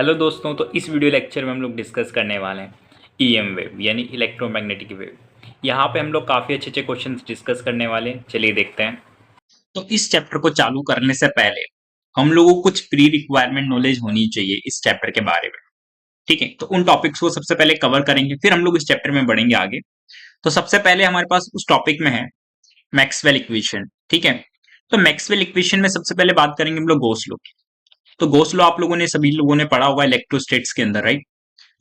Hello दोस्तों, तो इस वीडियो लेक्चर में हम लोग डिस्कस करने वाले हैं ईएम वेव यानी इलेक्ट्रोमैग्नेटिक वेव। यहाँ पे हम लोग काफ़ी अच्छे अच्छे क्वेश्चंस डिस्कस करने वाले हैं। चलिए देखते हैं। तो इस चैप्टर को चालू करने से पहले हम लोगों को कुछ प्री रिक्वायरमेंट नॉलेज होनी चाहिए इस चैप्टर के बारे में। ठीक है, तो उन टॉपिक्स को सबसे पहले कवर करेंगे, फिर हम लोग इस चैप्टर में बढ़ेंगे आगे। तो सबसे पहले हमारे पास उस टॉपिक में है मैक्सवेल इक्वेशन। ठीक है, तो मैक्सवेल इक्वेशन में सबसे पहले बात करेंगे हम लोग गॉस लॉ की। तो गॉस लॉ आप लोगों ने सभी लोगों ने पढ़ा हुआ इलेक्ट्रोस्टेट्स के अंदर, राइट।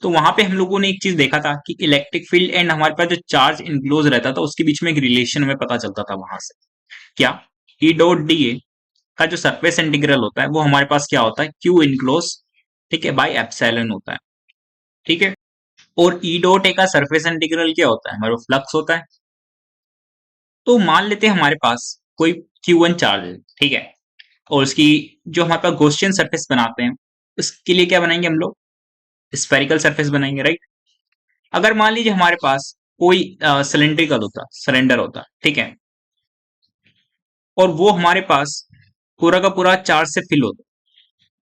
तो वहां पे हम लोगों ने एक चीज देखा था कि इलेक्ट्रिक फील्ड एंड हमारे पास जो चार्ज इनक्लोज रहता था उसके बीच में एक रिलेशन हमें पता चलता था वहां से। क्या? ई डॉट डी ए का जो सरफेस इंटीग्रल होता है वो हमारे पास क्या होता है, क्यू इनक्लोज, ठीक है, बाय एप्सिलॉन होता है। ठीक है, और ई डॉट ए का सरफेस इंटीग्रल क्या होता है, हमारे फ्लक्स होता है। तो मान लेते हैं हमारे पास कोई Q1 चार्ज है, ठीक है, और उसकी जो हमारे पास गॉसियन सरफेस बनाते हैं उसके लिए क्या बनाएंगे हम लोग, स्फेरिकल सरफेस बनाएंगे, राइट। अगर मान लीजिए हमारे पास कोई सिलेंड्रिकल होता, सिलेंडर होता, ठीक है, और वो हमारे पास पूरा का पूरा चार्ज से फिल होता,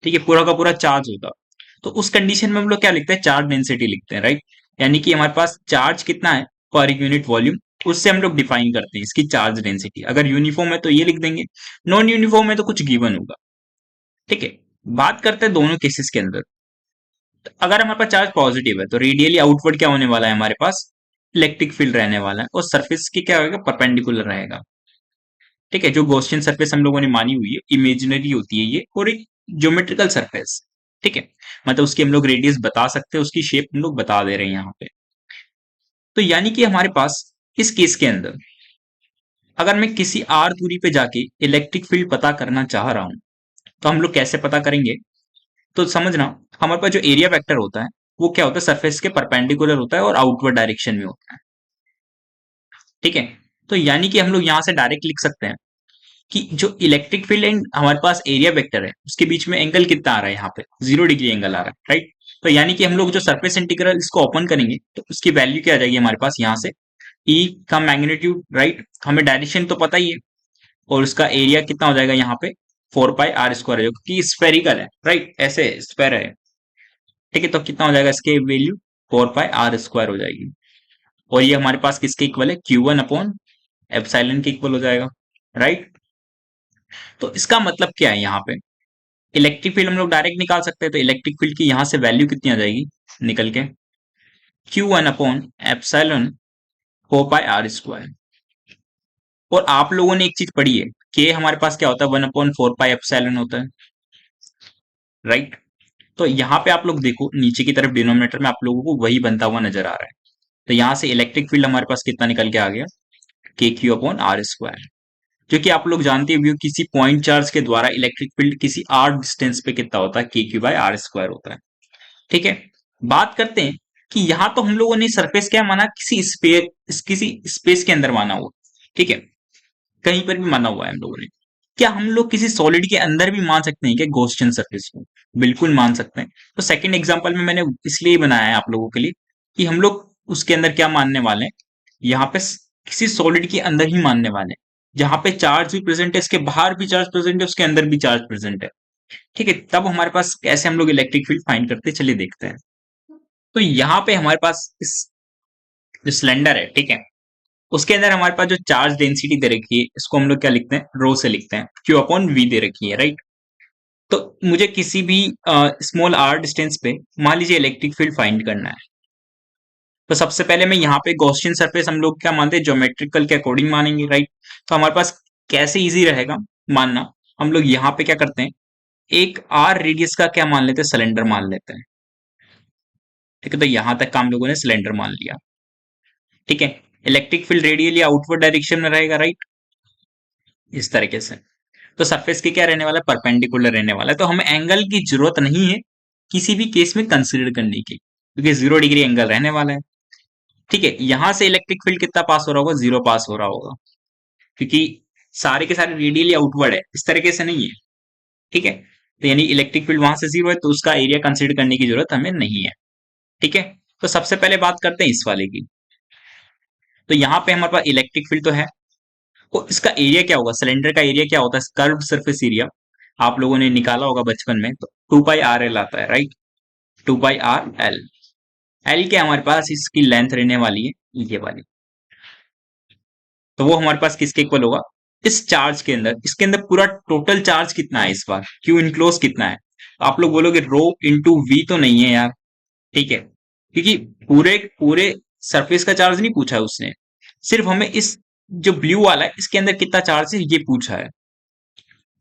ठीक है, पूरा का पूरा चार्ज होता, तो उस कंडीशन में हम लोग क्या लिखते हैं, चार्ज डेंसिटी लिखते हैं, राइट। यानी कि हमारे पास चार्ज कितना है पर यूनिट वॉल्यूम, उससे हम लोग डिफाइन करते हैं इसकी चार्ज डेंसिटी। अगर यूनिफॉर्म है तो ये लिख देंगे, नॉन यूनिफॉर्म है तो कुछ गिवन होगा। ठीक है, बात करते हैं दोनों केसेस के अंदर। तो अगर हमारे पास चार्ज पॉजिटिव है तो रेडियली आउटवर्ड क्या होने वाला है, हमारे पास इलेक्ट्रिक फील्ड रहने वाला है, और सरफेस की क्या होगा, परपेंडिकुलर रहेगा। ठीक है, जो गॉसियन सरफेस हम लोगों ने मानी हुई है इमेजिनरी होती है ये, और एक ज्योमेट्रिकल सरफेस। ठीक है, मतलब उसकी हम लोग रेडियस बता सकते हैं, उसकी शेप हम लोग बता दे रहे हैं यहाँ पे। तो यानी कि हमारे पास इस केस के अंदर अगर मैं किसी आर दूरी पे जाके इलेक्ट्रिक फील्ड पता करना चाह रहा हूं तो हम लोग कैसे पता करेंगे। तो समझना, हमारे पास जो एरिया वेक्टर होता है वो क्या होता है, सरफेस के परपेंडिकुलर होता है और आउटवर्ड डायरेक्शन में होता है। ठीक है, तो यानी कि हम लोग यहाँ से डायरेक्ट लिख सकते हैं कि जो इलेक्ट्रिक फील्ड एंड हमारे पास एरिया वेक्टर है उसके बीच में एंगल कितना आ रहा है, यहाँ पे 0 डिग्री एंगल आ रहा है, राइट। तो यानी कि हम लोग जो सरफेस इंटीग्रल इसको ओपन करेंगे तो उसकी वैल्यू क्या आ जाएगी हमारे पास यहाँ से, ई का मैग्नीट्यूड, राइट, हमें डायरेक्शन तो पता ही है, और उसका एरिया कितना हो जाएगा यहाँ पे 4 पाई r स्क्वायर है, क्योंकि स्फेरिकल है, राइट, ऐसे स्क्वायर है। ठीक है, तो कितना हो जाएगा इसके वैल्यू, 4 पाई r स्क्वायर हो जाएगी, और ये हमारे पास किसके इक्वल है, Q1/एप्सिलॉन के इक्वल हो जाएगा, राइट। तो इसका मतलब क्या है, यहाँ पे इलेक्ट्रिक फील्ड हम लोग डायरेक्ट निकाल सकते हैं, तो इलेक्ट्रिक फील्ड की यहाँ से वैल्यू कितनी आ जाएगी निकल के, Q1/एप्सिलॉन 4 पाई r स्क्वायर। और आप लोगों ने एक चीज पढ़ी है, के हमारे पास क्या होता है, 1/4 पाई एप्सिलॉन होता है, राइट। तो यहाँ पे आप लोग देखो नीचे की तरफ डिनोमिनेटर में आप लोगों को वही बनता हुआ नजर आ रहा है। तो यहाँ से इलेक्ट्रिक फील्ड हमारे पास कितना निकल के आ गया, KQ/r स्क्वायर। जो कि आप लोग जानते भी हो किसी पॉइंट चार्ज के द्वारा इलेक्ट्रिक फील्ड किसी r डिस्टेंस पे कितना होता है, KQ/r स्क्वायर होता है। ठीक है, बात करते हैं कि यहाँ तो हम लोगों ने सरफेस क्या माना, किसी स्पेस के अंदर माना हुआ, ठीक है, कहीं पर भी माना हुआ है हम लोगों ने। क्या हम लोग किसी सॉलिड के अंदर भी मान सकते हैं क्या गॉसियन सरफेस को? बिल्कुल मान सकते हैं। तो सेकंड एग्जांपल में मैंने इसलिए बनाया है आप लोगों के लिए कि हम लोग उसके अंदर क्या मानने वाले हैं, यहाँ पे किसी सॉलिड के अंदर ही मानने वाले हैं, जहां पे चार्ज भी प्रेजेंट है, इसके बाहर भी चार्ज प्रेजेंट है, उसके अंदर भी चार्ज प्रेजेंट है। ठीक है, तब हमारे पास कैसे हम लोग इलेक्ट्रिक फील्ड फाइंड करते हैं, चलिए देखते हैं। तो यहाँ पे हमारे पास इस जो सिलेंडर है, ठीक है, उसके अंदर हमारे पास जो चार्ज डेंसिटी दे रखी है इसको हम लोग क्या लिखते हैं, रो से लिखते हैं, Q/V दे रखी है, राइट। तो मुझे किसी भी स्मॉल r डिस्टेंस पे मान लीजिए इलेक्ट्रिक फील्ड फाइंड करना है। तो सबसे पहले मैं यहाँ पे गॉसियन सरफेस हम लोग क्या मानते हैं, ज्योमेट्रिकल के अकॉर्डिंग मानेंगे, राइट। तो हमारे पास कैसे इजी रहेगा मानना, हम लोग यहाँ पे क्या करते हैं, एक r रेडियस का क्या मान लेते हैं, सिलेंडर मान लेते हैं। ठीक है, तो यहां तक का हम लोगों ने सिलेंडर मान लिया। ठीक है, electric field radially outward direction में रहेगा, राइट, इस तरीके से। तो सरफेस के क्या रहने वाला है, परपेंडिकुलर रहने वाला है, तो हमें एंगल की जरूरत नहीं है किसी भी केस में कंसीडर करने की, क्योंकि 0 डिग्री एंगल रहने वाला है। ठीक है, यहां से इलेक्ट्रिक फील्ड कितना पास हो रहा होगा, 0 पास हो रहा होगा, क्योंकि सारे के सारे रेडियली आउटवर्ड है, इस तरीके से नहीं है। ठीक है, तो यानी इलेक्ट्रिक फील्ड वहां से 0 है तो उसका एरिया कंसीडर करने की जरूरत हमें नहीं है। ठीक है, तो सबसे पहले बात करते हैं इस वाले की। तो यहाँ पे हमारे पास इलेक्ट्रिक फील्ड तो है, तो इसका एरिया क्या होगा, सिलेंडर का एरिया क्या होता है, कर्व्ड सरफेस एरिया आप लोगों ने निकाला होगा बचपन में, तो 2 पाई RL आता है, राइट। 2 πr l। एल के हमारे पास इसकी लेंथ रहने वाली है ये वाली, तो वो हमारे पास किसके इक्वल होगा, इस चार्ज के अंदर, इसके अंदर पूरा टोटल चार्ज कितना है इस बार, क्यू इनक्लोज कितना है। आप लोग बोलोगे रो इंटू वी तो नहीं है यार, ठीक है, क्योंकि पूरे पूरे सरफेस का चार्ज नहीं पूछा है उसने, सिर्फ हमें इस जो ब्लू वाला है इसके अंदर कितना चार्ज है ये पूछा है,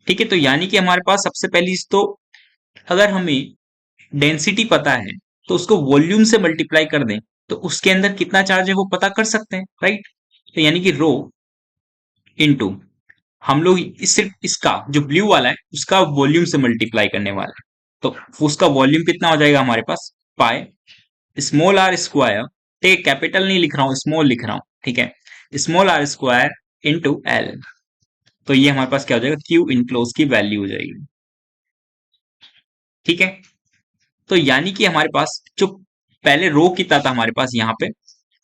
ठीक है। तो यानी कि हमारे पास सबसे पहली चीज तो, अगर हमें डेंसिटी पता है तो उसको वॉल्यूम से मल्टीप्लाई कर दें तो उसके अंदर कितना चार्ज है वो पता कर सकते हैं, राइट। तो यानी कि रो इनटू, हम लोग सिर्फ इसका जो ब्लू वाला है उसका वॉल्यूम से मल्टीप्लाई करने वाला है, तो उसका वॉल्यूम कितना हो जाएगा हमारे पास, पाई स्मॉल आर स्क्वायर, ठीक है, कैपिटल नहीं लिख रहा हूं स्मॉल लिख रहा हूं, ठीक है, small R square into L. तो ये हमारे पास क्या हो जाएगा, क्यू इनक्लोज की वैल्यू हो जाएगी, ठीक है। तो यानी कि हमारे पास जो पहले रो कितना था हमारे पास यहाँ पे,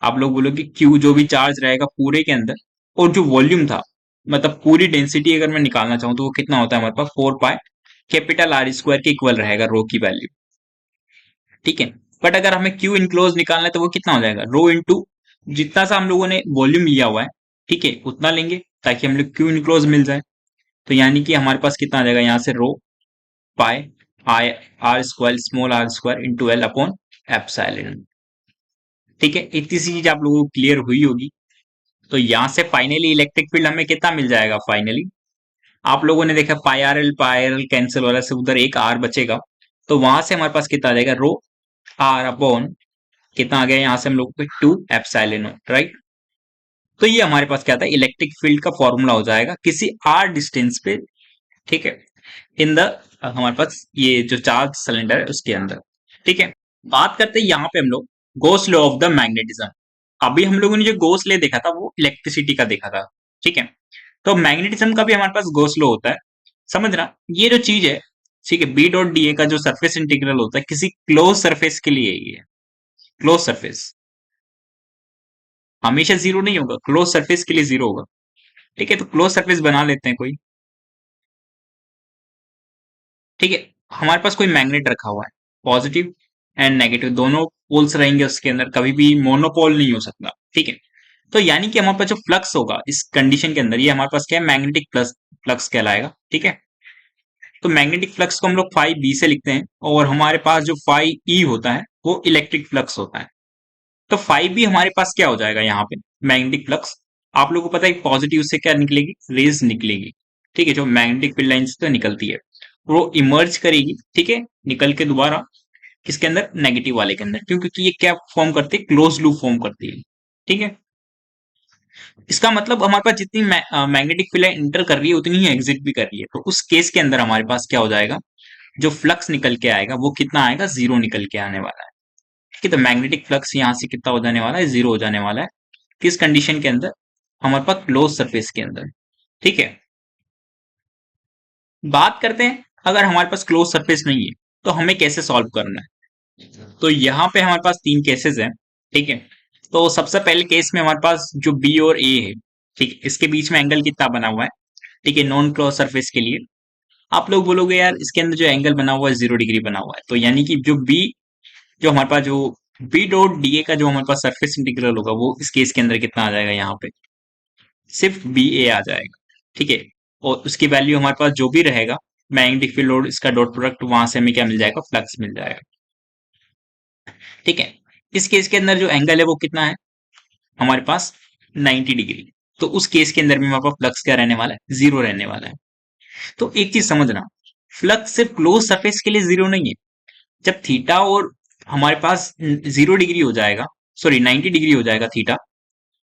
आप लोग बोलोगे क्यू जो भी चार्ज रहेगा पूरे के अंदर, और जो वॉल्यूम था मतलब पूरी डेंसिटी अगर मैं निकालना चाहूं तो वो कितना होता है हमारे पास 4 पाई कैपिटल आर स्क्वायर के इक्वल रहेगा रो की वैल्यू, ठीक है। बट अगर हमें क्यू इनक्लोज निकालना है तो वो कितना हो जाएगा, रो इंटू जितना सा हम लोगों ने वॉल्यूम लिया हुआ है, ठीक है, उतना लेंगे ताकि हम लोग क्यू इनक्लोज मिल जाए। तो यानी कि हमारे पास कितना आ जाएगा यहाँ से, rho pi I R square small R square into L upon epsilon, ठीक है। इतनी सी चीज आप लोगों को क्लियर हुई होगी। तो यहां से फाइनली इलेक्ट्रिक फील्ड हमें कितना मिल जाएगा, फाइनली आप लोगों ने देखा पाई आर एल कैंसिल हो रहा है, से उधर एक आर बचेगा, तो वहां से हमारे पास कितना आ जाएगा, रो आर अपॉन कितना आ गया यहाँ से हम लोग को 2 एप्सिलॉन, राइट। तो ये हमारे पास क्या था, इलेक्ट्रिक फील्ड का फॉर्मूला हो जाएगा किसी आर डिस्टेंस पे, ठीक है, इन द हमारे पास ये जो चार्ज सिलेंडर है उसके अंदर, ठीक है। बात करते हैं यहाँ पे हम लोग गोस लॉ ऑफ द मैग्नेटिज्म। अभी हम लोगों ने जो गोस लॉ देखा था वो इलेक्ट्रिसिटी का देखा था, ठीक है। तो मैग्नेटिज्म का भी हमारे पास गोस लॉ होता है, समझना ये जो चीज है, ठीक है, बी डॉट डी ए का जो सरफेस इंटीग्रल होता है किसी क्लोज सरफेस के लिए, ये क्लोज सरफेस हमेशा जीरो नहीं होगा, क्लोज सरफेस के लिए जीरो होगा, ठीक है। तो क्लोज सरफेस बना लेते हैं कोई, ठीक है। हमारे पास कोई मैग्नेट रखा हुआ है, पॉजिटिव एंड नेगेटिव दोनों पोल्स रहेंगे उसके अंदर, कभी भी मोनोपोल नहीं हो सकता, ठीक है। तो यानी कि हमारे पास जो फ्लक्स होगा इस कंडीशन के अंदर, ये हमारे पास क्या है, मैग्नेटिक प्लस फ्लक्स कहलाएगा, ठीक है। तो मैग्नेटिक फ्लक्स को हम लोग फाई बी से लिखते हैं, और हमारे पास जो फाई ई होता है वो इलेक्ट्रिक फ्लक्स होता है। तो फाई बी हमारे पास क्या हो जाएगा यहाँ पे, मैग्नेटिक फ्लक्स, आप लोगों को पता है पॉजिटिव से क्या निकलेगी, रेज निकलेगी, ठीक है, जो मैग्नेटिक फील्ड लाइन से निकलती है वो इमर्ज करेगी, ठीक है, निकल के दोबारा किसके अंदर, नेगेटिव वाले के अंदर, क्योंकि ये क्या फॉर्म करती है, क्लोज लूप फॉर्म करती है, ठीक है। इसका मतलब हमारे पास जितनी मैग्नेटिक फील्ड इंटर कर रही है उतनी ही एग्जिट भी कर रही है, तो उस केस के अंदर हमारे पास क्या हो जाएगा, जो फ्लक्स निकल के आएगा वो कितना आएगा, जीरो निकल के आने वाला है, ठीक है। तो मैग्नेटिक फ्लक्स यहाँ से कितना हो जाने वाला है, जीरो हो जाने वाला है, किस कंडीशन के अंदर, हमारे पास क्लोज सरफेस के अंदर, ठीक है। बात करते हैं अगर हमारे पास क्लोज सरफेस नहीं है तो हमें कैसे सॉल्व करना है। तो यहाँ पे हमारे पास तीन केसेस हैं, ठीक है। तो सबसे पहले केस में हमारे पास जो बी और ए है, ठीक है, इसके बीच में एंगल कितना बना हुआ है, ठीक है, नॉन क्लोज सरफेस के लिए। आप लोग बोलोगे यार इसके अंदर जो एंगल बना हुआ है 0 डिग्री बना हुआ है, तो यानी कि जो बी, जो हमारे पास जो बी डॉट डी ए का जो हमारे पास सरफेस इंटीग्रल होगा वो इस केस के अंदर कितना आ जाएगा, यहाँ पे सिर्फ बी ए आ जाएगा, ठीक है। और उसकी वैल्यू हमारे पास जो भी रहेगा मैग्नेटिक फील्ड और इसका डॉट प्रोडक्ट, वहां से हमें क्या मिल जाएगा, फ्लक्स मिल जाएगा, ठीक है। इस केस के अंदर जो एंगल है वो कितना है हमारे पास, 90 डिग्री। तो उस केस के अंदर में हमारे पास फ्लक्स क्या रहने वाला है, जीरो रहने वाला है। तो एक चीज समझना, फ्लक्स सिर्फ क्लोज सरफेस के लिए जीरो नहीं है, जब थीटा और हमारे पास 0 डिग्री हो जाएगा, सॉरी 90 डिग्री हो जाएगा थीटा,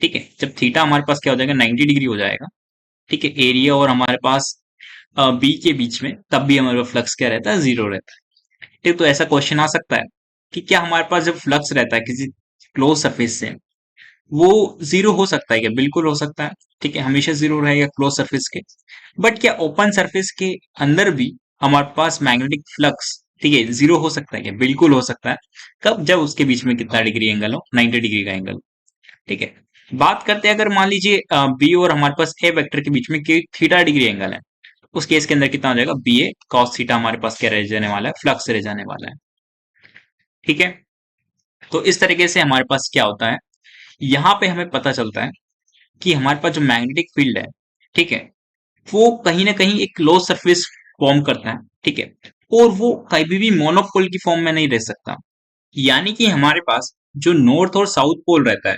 ठीक है, जब थीटा हमारे पास क्या हो जाएगा, 90 डिग्री हो जाएगा, ठीक है, एरिया और हमारे पास बी के बीच में, तब भी हमारे पास फ्लक्स क्या रहता है, जीरो रहता है, ठीक। तो ऐसा क्वेश्चन आ सकता है कि क्या हमारे पास जब फ्लक्स रहता है किसी क्लोज सरफेस से, वो जीरो हो सकता है क्या, बिल्कुल हो सकता है, ठीक है, हमेशा जीरो रहेगा क्लोज सरफेस के। बट क्या ओपन सरफेस के अंदर भी हमारे पास मैग्नेटिक फ्लक्स, ठीक है, जीरो हो सकता है क्या, बिल्कुल हो सकता है। कब, जब उसके बीच में कितना डिग्री एंगल हो, 90 डिग्री का एंगल, ठीक है। बात करते हैं अगर मान लीजिए बी और हमारे पास ए वेक्टर के बीच में थीटा डिग्री एंगल है, उस केस के अंदर कितना हो जाएगा, बी ए कॉस थीटा हमारे पास क्या रह जाने वाला है, फ्लक्स रह जाने वाला है, ठीक है। तो इस तरीके से हमारे पास क्या होता है, यहाँ पे हमें पता चलता है कि हमारे पास जो मैग्नेटिक फील्ड है, ठीक है, वो कहीं ना कहीं एक लो सरफेस फॉर्म करता है, ठीक है, और वो कभी भी मोनोपोल की फॉर्म में नहीं रह सकता। यानी कि हमारे पास जो नॉर्थ और साउथ पोल रहता है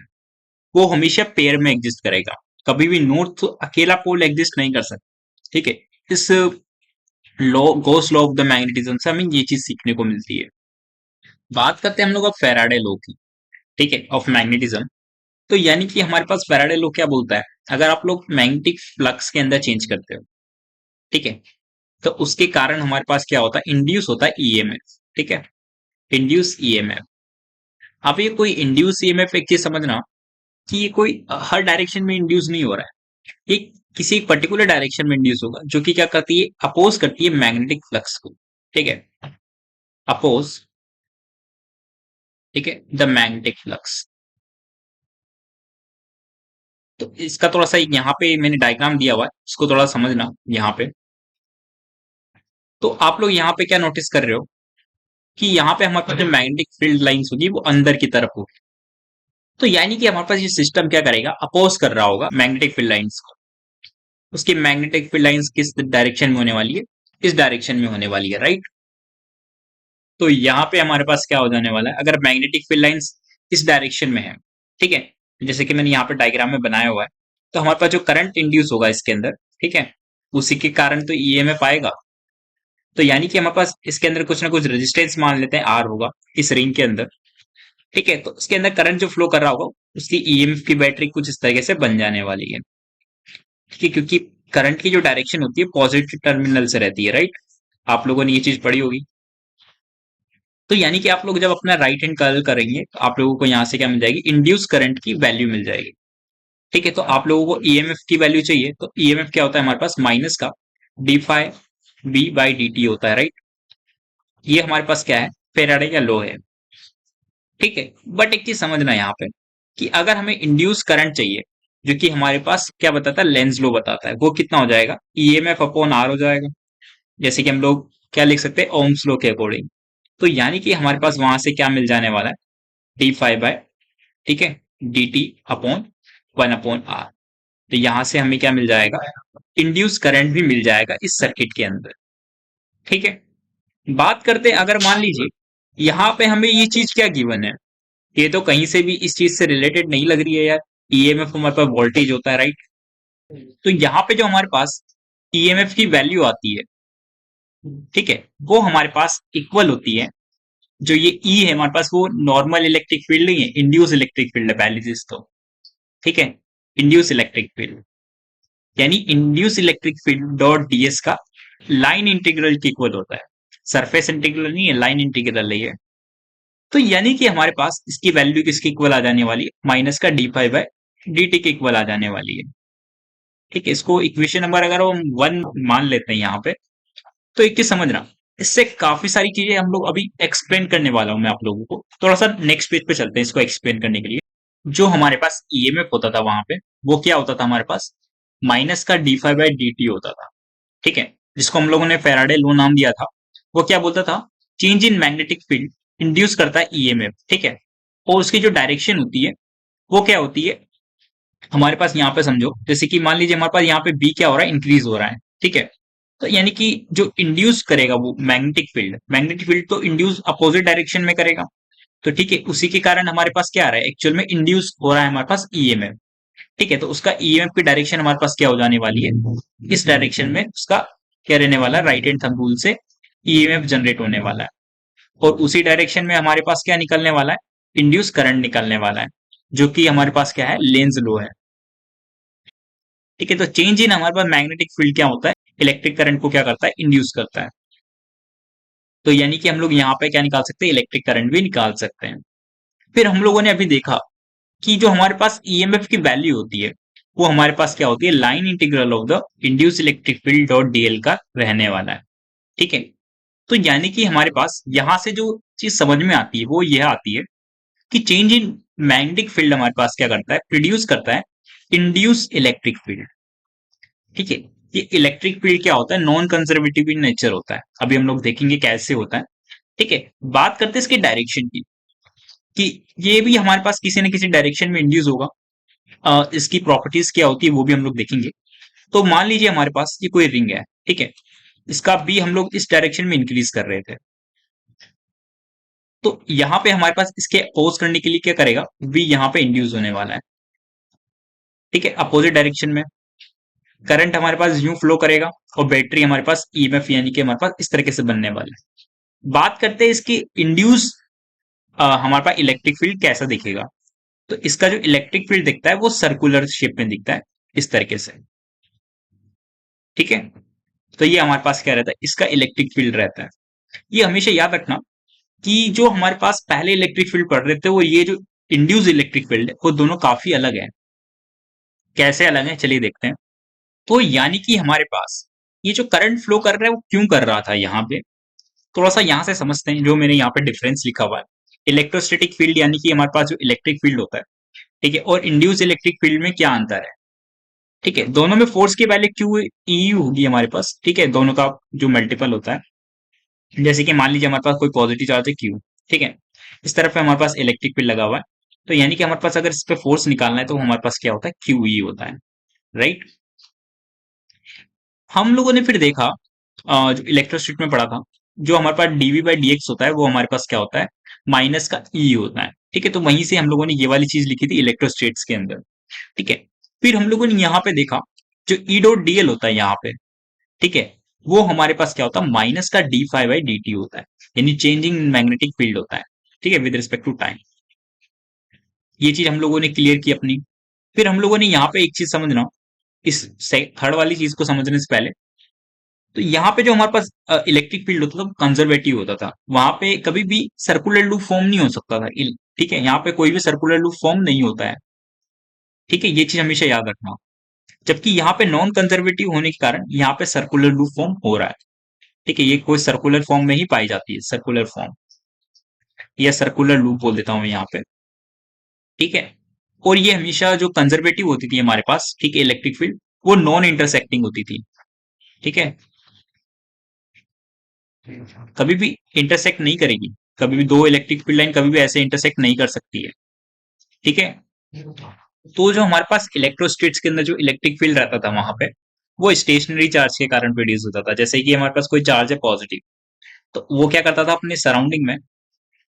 वो हमेशा पेयर में एग्जिस्ट करेगा, कभी भी नॉर्थ अकेला पोल एग्जिस्ट नहीं कर सकता, ठीक है। इस law, Gauss law of the magnetism से हमें ये चीज सीखने को मिलती है। बात करते हैं हम लोग अब फैराडे लॉ की, ठीक है, ऑफ मैग्नेटिज्म। तो यानी कि हमारे पास फैराडे लॉ क्या बोलता है, अगर आप लोग मैग्नेटिक फ्लक्स के अंदर चेंज करते हो, ठीक है, तो उसके कारण हमारे पास क्या होता है, इंड्यूस होता है ईएमएफ, ठीक है, इंड्यूस ईएमएफ। अब ये कोई इंड्यूस ईएमएफ एक चीज समझना कि ये कोई हर डायरेक्शन में इंड्यूस नहीं हो रहा है, ये किसी एक पर्टिकुलर डायरेक्शन में इंड्यूस होगा, जो कि क्या करती है, अपोज करती है मैग्नेटिक फ्लक्स को, ठीक है, अपोज, ठीक है, द मैग्नेटिक फ्लक्स। तो इसका थोड़ा सा यहाँ पे मैंने डायग्राम दिया हुआ है, इसको थोड़ा समझना यहाँ पे। तो आप लोग यहाँ पे क्या नोटिस कर रहे हो कि यहाँ पे हमारे पास जो मैग्नेटिक फील्ड लाइंस होगी वो अंदर की तरफ होगी। तो यानी कि हमारे पास ये सिस्टम क्या करेगा, अपोज कर रहा होगा मैग्नेटिक फील्ड लाइंस को। उसकी मैग्नेटिक फील्ड लाइंस किस डायरेक्शन में होने वाली है, इस डायरेक्शन में होने वाली है, राइट। तो यहाँ पे हमारे पास क्या हो जाने वाला है, अगर मैग्नेटिक फील्ड लाइंस इस डायरेक्शन में है, ठीक है, जैसे कि मैंने यहाँ पे डायग्राम में बनाया हुआ है, तो हमारे पास जो करंट इंड्यूस होगा इसके अंदर, ठीक है, उसी के कारण तो ईएमएफ आएगा। तो यानी कि हमारे पास इसके अंदर कुछ ना कुछ रेजिस्टेंस मान लेते हैं आर होगा इस रिंग के अंदर, ठीक है, तो उसके अंदर करंट जो फ्लो कर रहा होगा उसकी ईएमएफ की बैटरी कुछ इस तरीके से बन जाने वाली है, ठीक है, क्योंकि करंट की जो डायरेक्शन होती है पॉजिटिव टर्मिनल से रहती है, राइट। आप लोगों ने ये चीज पढ़ी होगी। तो यानी कि आप लोग जब अपना राइट हैंड कर्ल करेंगे तो आप लोगों को यहाँ से क्या मिल जाएगी, इंड्यूस करंट की वैल्यू मिल जाएगी, ठीक है। तो आप लोगों को ईएमएफ की वैल्यू चाहिए, तो ईएमएफ क्या होता है हमारे पास, माइनस का D phi B by D T होता है, राइट। ये हमारे पास क्या है, फेराडे का लॉ है, ठीक है। बट एक चीज समझना यहाँ पे कि अगर हमें इंड्यूस करंट चाहिए, जो कि हमारे पास क्या बताता है, लेंज लॉ बताता है, वो कितना हो जाएगा, ईएमएफ अपॉन आर हो जाएगा। जैसे कि हम लोग क्या लिख सकते हैं, ओम्स लॉ के अकॉर्डिंग। तो यानी कि हमारे पास वहां से क्या मिल जाने वाला है, डी फाइव बाय, ठीक है, D T upon one upon R. तो यहां से हमें क्या मिल जाएगा, इंड्यूस करंट भी मिल जाएगा इस सर्किट के अंदर, ठीक है। बात करते हैं, अगर मान लीजिए यहाँ पे हमें ये चीज क्या गिवन है, ये तो कहीं से भी इस चीज से रिलेटेड नहीं लग रही है यार। ईएमएफ हमारे पास वोल्टेज होता है, राइट। तो यहाँ पे जो हमारे पास ईएमएफ की वैल्यू आती है, ठीक है, वो हमारे पास इक्वल होती है, जो ये ई है हमारे पास वो नॉर्मल इलेक्ट्रिक फील्ड नहीं है, इंड्यूस इलेक्ट्रिक फील्ड है पहली चीज तो, ठीक है, इंड्यूस इलेक्ट्रिक फील्ड, यानी induce electric field dot DS का लाइन इंटीग्रल के इक्वल होता है, सरफेस इंटीग्रल नहीं है, लाइन इंटीग्रल है। तो यानी कि हमारे पास इसकी वैल्यू किसके इक्वल आ जाने वाली है, माइनस का D five by D T के इक्वल आ जाने वाली है, ठीक है। इसको इक्वेशन नंबर अगर हम 1 मान लेते हैं यहाँ पे, तो एक चीज समझना, इससे काफी सारी चीजें हम लोग अभी एक्सप्लेन करने वाला हूं मैं आप लोगों को। थोड़ा सा नेक्स्ट पेज पे चलते हैं इसको एक्सप्लेन करने के लिए। जो हमारे पास ईएमएफ होता था वहां पे, वो क्या होता था हमारे पास, माइनस का D five by D T होता था, ठीक है, जिसको हम लोगों ने फेराडे लॉ नाम दिया था। वो क्या बोलता था, change in magnetic field induce करता है ईएमएफ, ठीक है, और उसकी जो डायरेक्शन होती है वो क्या होती है, हमारे पास यहाँ पे समझो, जैसे कि मान लीजिए हमारे पास यहाँ पे बी क्या हो रहा है, इंक्रीज हो रहा है, ठीक है। तो यानी कि जो इंड्यूस करेगा वो मैग्नेटिक फील्ड तो इंड्यूस अपोजिट डायरेक्शन में करेगा। तो ठीक है, उसी के कारण हमारे पास क्या आ रहा है, एक्चुअल में इंड्यूस हो रहा है हमारे पास ईएमएफ, ठीक है। तो उसका ईएमएफ की डायरेक्शन हमारे पास क्या हो जाने वाली है, इस डायरेक्शन में उसका क्या रहने वाला है, राइट हैंड थंब रूल से ईएमएफ जनरेट होने वाला है, और उसी डायरेक्शन में हमारे पास क्या निकलने वाला है, इंड्यूस करंट निकलने वाला है, जो कि हमारे पास क्या है, लेंज लो है, ठीक है। तो चेंज इन हमारे पास मैग्नेटिक फील्ड क्या होता है, इलेक्ट्रिक करंट को क्या करता है, इंड्यूस करता है। तो यानी कि हम लोग यहाँ पे क्या निकाल सकते हैं, इलेक्ट्रिक करंट भी निकाल सकते हैं। फिर हम लोगों ने अभी देखा कि जो हमारे पास ईएमएफ की वैल्यू होती है वो हमारे पास क्या होती है, line integral of the induce electric field dot DL का रहने वाला है, ठीक है। तो यानी कि हमारे पास यहां से जो चीज समझ में आती है वो यह आती है कि चेंज इन मैग्नेटिक फील्ड हमारे पास क्या करता है, प्रोड्यूस करता है इंड्यूस इलेक्ट्रिक फील्ड, ठीक है। ये इलेक्ट्रिक फील्ड क्या होता है, नॉन कंजर्वेटिव इन नेचर होता है, अभी हम लोग देखेंगे कैसे होता है। ठीक है, बात करते हैं इसकी डायरेक्शन की, कि ये भी हमारे पास किसी न किसी डायरेक्शन में इंड्यूस होगा। इसकी प्रॉपर्टीज क्या होती है वो भी हम लोग देखेंगे। तो मान लीजिए हमारे पास ये कोई रिंग है, ठीक है, इसका बी हम लोग इस डायरेक्शन में इंक्रीज कर रहे थे। तो यहाँ पे हमारे पास इसके अपोज करने के लिए क्या करेगा, वी यहाँ पे इंड्यूस होने वाला है, ठीक है, अपोजिट डायरेक्शन में। करंट हमारे पास यूं फ्लो करेगा और बैटरी हमारे पास ईएमएफ यानी कि हमारे पास इस तरीके से बनने वाला है। बात करते हैं इसकी इंड्यूस हमारे पास इलेक्ट्रिक फील्ड कैसा दिखेगा। तो इसका जो इलेक्ट्रिक फील्ड दिखता है वो सर्कुलर शेप में दिखता है, इस तरीके से, ठीक है। तो ये हमारे पास क्या रहता है, इसका इलेक्ट्रिक फील्ड रहता है। ये हमेशा याद रखना कि जो हमारे पास पहले इलेक्ट्रिक फील्ड पढ़ रहे थे वो ये जो इंड्यूस इलेक्ट्रिक फील्ड है वो दोनों काफी अलग है। कैसे अलग है चलिए देखते हैं। तो यानी कि हमारे पास ये जो करंट फ्लो कर रहा है वो क्यों कर रहा था यहाँ पे, थोड़ा सा यहाँ से समझते हैं। जो मैंने यहाँ पे डिफरेंस लिखा हुआ है, इलेक्ट्रोस्टैटिक फील्ड यानी कि हमारे पास जो इलेक्ट्रिक फील्ड होता है, ठीक है, और इंड्यूस इलेक्ट्रिक फील्ड में क्या अंतर है। ठीक है, दोनों में फोर्स की वैल्यू क्यू ई होगी हमारे पास, ठीक है, दोनों का जो मल्टीपल होता है। जैसे कि मान लीजिए हमारे पास कोई पॉजिटिव चार्ज है क्यू, ठीक है, इस तरफ पे हमारे पास इलेक्ट्रिक फील्ड लगा हुआ है। तो यानी कि हमारे पास अगर इस पे फोर्स निकालना है तो हमारे पास क्या होता है, क्यू ई होता है, राइट। हम लोगों ने फिर देखा जो इलेक्ट्रोस्टैटिक में पढ़ा था, जो हमारे पास डीवी बाई डी एक्स होता है वो हमारे पास क्या होता है, माइनस का ई होता है, ठीक है। तो वहीं से हम लोगों ने ये वाली चीज लिखी थी इलेक्ट्रोस्टेट्स के अंदर, ठीक है। फिर हम लोगों ने यहाँ पे देखा जो ई डॉट डी एल होता है यहाँ पे, ठीक है, वो हमारे पास क्या होता है, माइनस का D five by D T होता है, यानी चेंजिंग मैग्नेटिक फील्ड होता है, ठीक है, विद रिस्पेक्ट टू टाइम। ये चीज हम लोगों ने क्लियर की अपनी। फिर हम लोगों ने यहाँ पे एक चीज समझना, इस थर्ड वाली चीज को समझने से पहले, तो यहाँ पे जो हमारे पास इलेक्ट्रिक फील्ड होता था वो कंजर्वेटिव होता था, वहां पे कभी भी सर्कुलर लूप फॉर्म नहीं हो सकता था, ठीक है, यहाँ पे कोई भी सर्कुलर लूप फॉर्म नहीं होता है, ठीक है, ये चीज हमेशा याद रखना। जबकि यहाँ पे नॉन कंजर्वेटिव होने के कारण यहाँ पे सर्कुलर लूप फॉर्म हो रहा है, ठीक है, ये कोई सर्कुलर फॉर्म में ही पाई जाती है, सर्कुलर फॉर्म या सर्कुलर लूप बोल देता हूं मैं यहाँ पे, ठीक है। और ये हमेशा जो कंजर्वेटिव होती थी हमारे पास, ठीक है, इलेक्ट्रिक फील्ड, वो नॉन इंटरसेक्टिंग होती थी, ठीक है, कभी भी इंटरसेक्ट नहीं करेगी, कभी भी दो इलेक्ट्रिक फील्ड लाइन कभी भी ऐसे इंटरसेक्ट नहीं कर सकती है, ठीक है। तो जो हमारे पास इलेक्ट्रोस्टेट्स के अंदर जो इलेक्ट्रिक फील्ड रहता था वहां पे, वो स्टेशनरी चार्ज के कारण प्रोड्यूस होता था। जैसे कि हमारे पास कोई चार्ज है पॉजिटिव, तो वो क्या करता था अपने सराउंडिंग में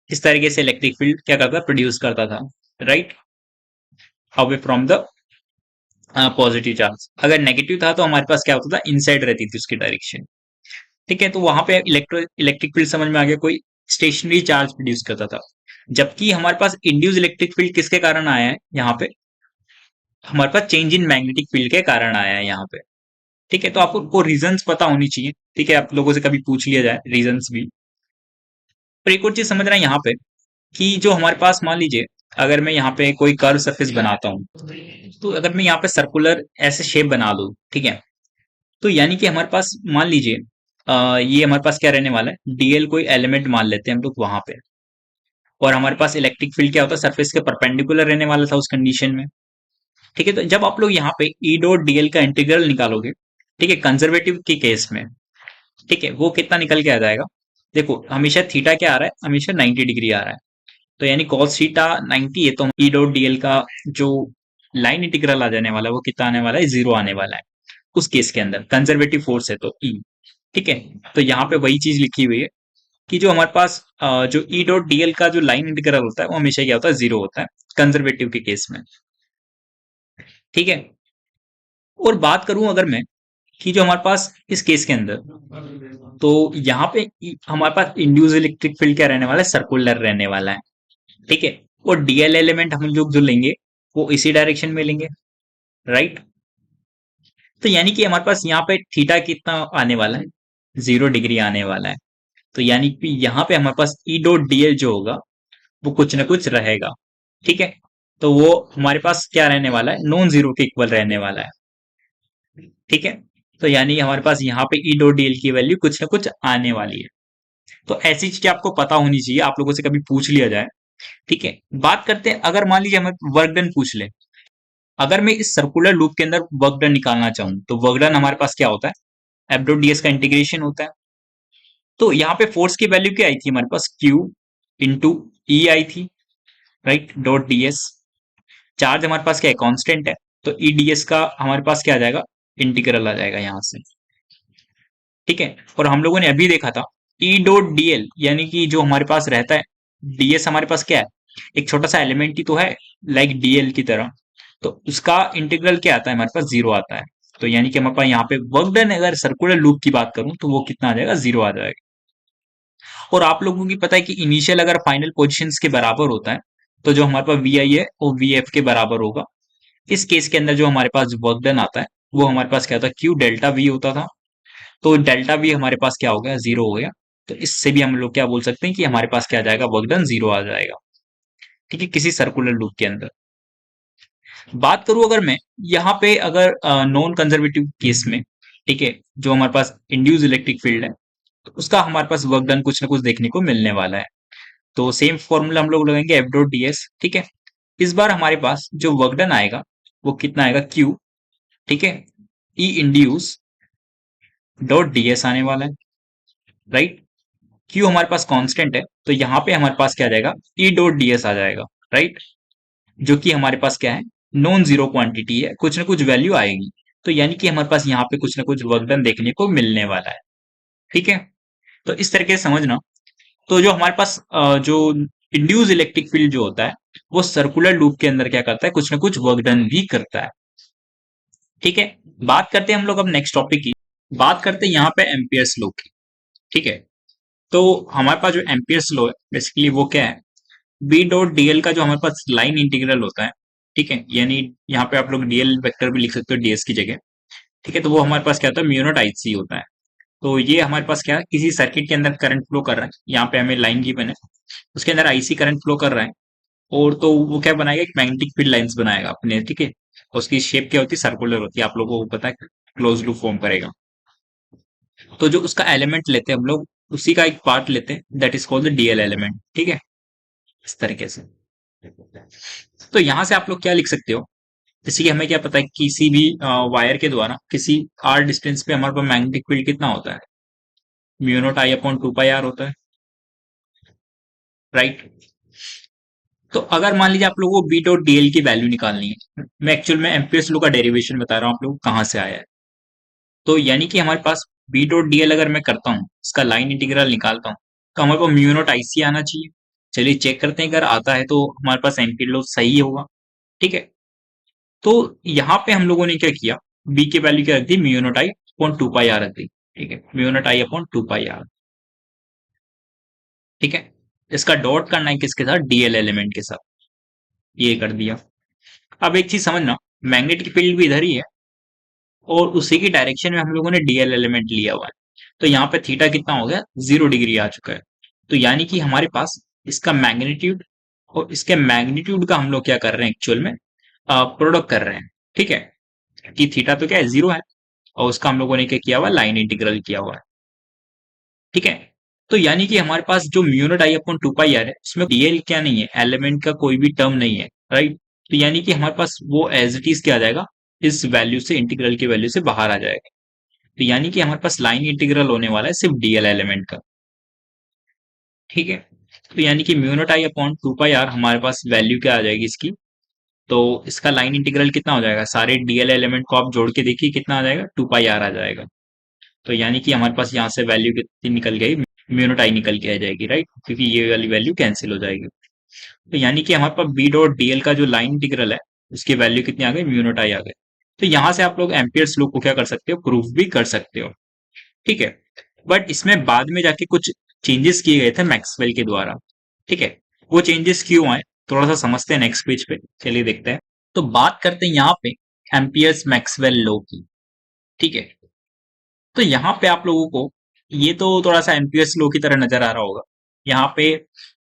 इस तरीके से इलेक्ट्रिक फील्ड क्या करता, प्रोड्यूस करता था, right, away from the positive charge. अगर नेगेटिव था तो हमारे पास क्या होता था, इनसाइड रहती थी उसकी डायरेक्शन, ठीक है। तो वहां पे इलेक्ट्रिक फील्ड समझ में आ गया, कोई स्टेशनरी चार्ज प्रोड्यूस करता था। जबकि हमारे पास इंड्यूस इलेक्ट्रिक फील्ड किसके कारण आया है यहाँ पे, हमारे पास चेंज इन मैग्नेटिक फील्ड के कारण आया है यहाँ पे, ठीक है। तो आपको रीजंस पता होनी चाहिए, ठीक है, आप लोगों से कभी पूछ लिया जाए रीजंस भी। और एक और चीज समझना यहाँ पे, कि जो हमारे पास मान लीजिए अगर मैं यहाँ पे कोई कर्व सरफेस बनाता हूँ, तो अगर मैं यहाँ पे सर्कुलर ऐसे शेप बना लूँ, ठीक है, तो यानी कि हमारे पास मान लीजिए ये हमारे पास क्या रहने वाला है, डीएल कोई एलिमेंट मान लेते हैं हम लोग वहां पे, और हमारे पास इलेक्ट्रिक फील्ड क्या होता है, सरफेस के परपेंडिकुलर रहने वाला था उस कंडीशन में, ठीक है। तो जब आप लोग यहाँ पे ई डॉट डीएल का इंटीग्रल निकालोगे, ठीक है, कंजर्वेटिव के केस में, ठीक है, वो कितना निकल के आ जाएगा, देखो हमेशा थीटा क्या आ रहा है, हमेशा 90 डिग्री आ रहा है। तो यानी कॉस थीटा 90 है, तो ई डॉट डीएल का जो लाइन इंटीग्रल आ जाने वाला है वो कितना आने वाला है, जीरो आने वाला है उस केस के अंदर, कंजर्वेटिव फोर्स है तो ई, ठीक है। तो यहाँ पे वही चीज लिखी हुई है कि जो हमारे पास जो ई डॉट डीएल का जो लाइन इंटीग्रल होता है वो हमेशा क्या होता है, जीरो होता है कंजर्वेटिव के केस में, ठीक है। और बात करूं अगर मैं कि जो हमारे पास इस केस के अंदर, तो यहाँ पे हमारे पास इंड्यूस इलेक्ट्रिक फील्ड क्या रहने वाला है, सर्कुलर रहने वाला है, ठीक है। और डीएल एलिमेंट हम लोग जो लेंगे वो इसी डायरेक्शन में लेंगे, राइट। तो यानी कि हमारे पास यहाँ पे थीटा कितना आने वाला है, 0 डिग्री आने वाला है। तो यानी कि यहाँ पे हमारे पास ई डॉट डीएल जो होगा वो कुछ ना कुछ रहेगा, ठीक है। तो वो हमारे पास क्या रहने वाला है, नॉन जीरो के इक्वल रहने वाला है, ठीक है। तो यानी हमारे पास यहाँ पे ई डॉट डीएल की वैल्यू कुछ ना कुछ आने वाली है। तो ऐसी चीज आपको पता होनी चाहिए, आप लोगों से कभी पूछ लिया जाए, ठीक है। बात करते हैं अगर मान लीजिए हमें वर्क डन पूछ ले, अगर मैं इस सर्कुलर लूप के अंदर वर्क डन निकालना चाहूं तो वर्क डन हमारे पास क्या होता है, एफ डॉट डीएस का इंटीग्रेशन होता है, तो यहाँ पे फोर्स की वैल्यू क्या आई थी हमारे पास, Q इंटू ई आई थी, right, dot D S. Charge हमारे पास क्या है, कांस्टेंट है, तो ई डी एस का हमारे पास क्या आ जाएगा, इंटीग्रल आ जाएगा यहाँ से। ठीक है, और हम लोगों ने अभी देखा था ई डॉट डीएल, यानी कि जो हमारे पास रहता है, डीएस हमारे पास क्या है, एक छोटा सा एलिमेंट ही तो है, लाइक डीएल की तरह। तो उसका इंटीग्रल क्या आता है, हमारे पास जीरो आता है। तो यानी कि हमारे पास यहाँ पे वर्क डन, अगर सर्कुलर लूप की बात करूं तो वो कितना आ जाएगा, जीरो आ जाएगा। और आप लोगों की पता है कि इनिशियल अगर फाइनल पोजिशन के बराबर होता है, तो जो हमारे पास वी आई है वो वी एफ के बराबर होगा। इस केस के अंदर जो हमारे पास वर्क डन आता है, वो हमारे पास क्या था, क्यू डेल्टा वी होता था। तो डेल्टा वी हमारे पास क्या हो गया, जीरो हो गया। तो इससे भी हम लोग क्या बोल सकते हैं कि हमारे पास क्या आ जाएगा, वर्क डन जीरो आ जाएगा। ठीक है, किसी सर्कुलर लूप के अंदर। बात करूं अगर मैं यहाँ पे, अगर नॉन कंजर्वेटिव केस में, ठीक है, जो हमारे पास इंड्यूस इलेक्ट्रिक फील्ड है, तो उसका हमारे पास वर्क डन कुछ ना कुछ देखने को मिलने वाला है। तो सेम फॉर्मूला हम लोग लगाएंगे, एफ डॉट डी एस। ठीक है, इस बार हमारे पास जो वर्क डन आएगा वो कितना आएगा, क्यू, ठीक है, ई इंड्यूस डॉट डी एस आने वाला है, राइट। क्यू हमारे पास कांस्टेंट है, तो यहाँ पे हमारे पास क्या आ जाएगा, ई डॉट डी एस आ जाएगा, राइट, जो कि हमारे पास क्या है, नॉन जीरो क्वांटिटी है, कुछ ना कुछ वैल्यू आएगी। तो यानी कि हमारे पास यहाँ पे कुछ ना कुछ वर्क डन देखने को मिलने वाला है। ठीक है, तो इस तरीके से समझना। तो जो हमारे पास जो इंड्यूस इलेक्ट्रिक फील्ड जो होता है, वो सर्कुलर लूप के अंदर क्या करता है, कुछ ना कुछ वर्क डन भी करता है। ठीक है, बात करते हैं हम लोग अब नेक्स्ट टॉपिक की। बात करते हैं यहाँ पे एम्पियर्स लॉ की। ठीक है, तो हमारे पास जो एम्पियर्स लॉ है, बेसिकली वो क्या है, बी डॉट डीएल का जो हमारे पास लाइन इंटीग्रल होता है, ठीक है, यानी यहाँ पे आप लोग डीएल वेक्टर भी लिख सकते हो डीएस की जगह। ठीक है, तो वो हमारे पास क्या होता है, म्यू नॉट आई सी होता है। तो ये हमारे पास क्या है, किसी सर्किट के अंदर करंट फ्लो कर रहा है, यहाँ पे हमें लाइन गिवन है, उसके अंदर आईसी करंट फ्लो कर रहा है। और तो वो क्या बनाएगा, एक मैग्नेटिक फील्ड लाइंस बनाएगा अपने। ठीक है, उसकी शेप क्या होती है, सर्कुलर होती है, आप लोगों को पता है, क्लोज लूप फॉर्म करेगा। तो जो उसका एलिमेंट लेते हैं हम लोग, उसी का एक पार्ट लेते हैं, that is called the DL element. ठीक है, इस तरीके से। तो यहां से आप लोग क्या लिख सकते हो, जैसे कि हमें क्या पता है, किसी भी वायर के द्वारा किसी आर डिस्टेंस पे हमारे पास मैग्नेटिक फील्ड कितना होता है, mu not I upon two pi R होता है, राइट। तो अगर मान लीजिए आप लोगों को बी डॉट डीएल की वैल्यू निकालनी है, मैं एक्चुअल में एम्पियर्स लॉ का डेरिवेशन बता रहा हूँ आप लोग कहाँ से आया है। तो यानी कि हमारे पास बी डॉट डीएल अगर मैं करता हूँ, इसका लाइन इंटीग्रल निकालता हूँ, तो हमारे पास म्यू नॉट आईसी आना चाहिए। चलिए चेक करते हैं, अगर आता है तो हमारे पास एम्पियर लॉ सही होगा। ठीक है, तो यहाँ पे हम लोगों ने क्या किया, बी की वैल्यू क्या रख दी, mu not I upon two pi R रख दी। ठीक है, mu not I upon two pi R. ठीक है, इसका डॉट करना है किसके साथ, डीएल एलिमेंट के साथ, ये कर दिया। अब एक चीज समझना, मैग्नेटिक फील्ड भी इधर ही है, और उसी की डायरेक्शन में हम लोगों ने डीएल एलिमेंट लिया हुआ है। तो यहाँ पे थीटा कितना हो गया, 0 डिग्री आ चुका है। तो यानी कि हमारे पास इसका मैग्नीट्यूड और इसके मैग्नीट्यूड का हम लोग क्या कर रहे हैं, एक्चुअल में प्रोडक्ट कर रहे हैं। ठीक है, कि थीटा तो क्या है, जीरो है, और उसका हम लोगों ने क्या किया हुआ है, लाइन इंटीग्रल किया हुआ है। ठीक है, तो यानी कि हमारे पास जो mu not I upon two pi R है, उसमें डीएल क्या नहीं है, एलिमेंट का कोई भी टर्म नहीं है, राइट। तो यानी कि हमारे पास वो एज इट इज क्या आ जाएगा, इस वैल्यू से, इंटीग्रल की वैल्यू से बाहर आ जाएगा। तो यानी कि हमारे पास लाइन इंटीग्रल होने वाला है सिर्फ डीएल एलिमेंट का। ठीक है, तो यानी कि mu not I upon two pi R हमारे पास वैल्यू क्या आ जाएगी इसकी, तो इसका लाइन इंटीग्रल कितना हो जाएगा, सारे डीएल एलिमेंट को आप जोड़ के देखिए कितना आ जाएगा, टू पाई आर आ जाएगा। तो यानी कि हमारे पास यहाँ से वैल्यू कितनी निकल गई, म्यू नॉट आई निकल के आ जाएगी, राइट, क्योंकि ये वाली वैल्यू कैंसिल हो जाएगी। तो यानी कि हमारे पास बी डॉट डीएल का जो लाइन इंटीग्रल है, उसकी वैल्यू कितनी आ गई, म्यू नॉट आई आ गई। तो यहाँ से आप लोग एम्पियर्स लॉ को क्या कर सकते हो, प्रूफ भी कर सकते हो। ठीक है, बट इसमें बाद में जाके कुछ चेंजेस किए गए थे मैक्सवेल के द्वारा। ठीक है, वो चेंजेस क्यों आए, थोड़ा सा समझते हैं नेक्स्ट पेज पे, चलिए देखते हैं। तो बात करते हैं यहाँ पे एम्पियर्स मैक्सवेल लॉ की। ठीक है, तो यहाँ पे आप लोगों को ये तो थोड़ा सा एम्पियर्स लॉ की तरह नजर आ रहा होगा। यहाँ पे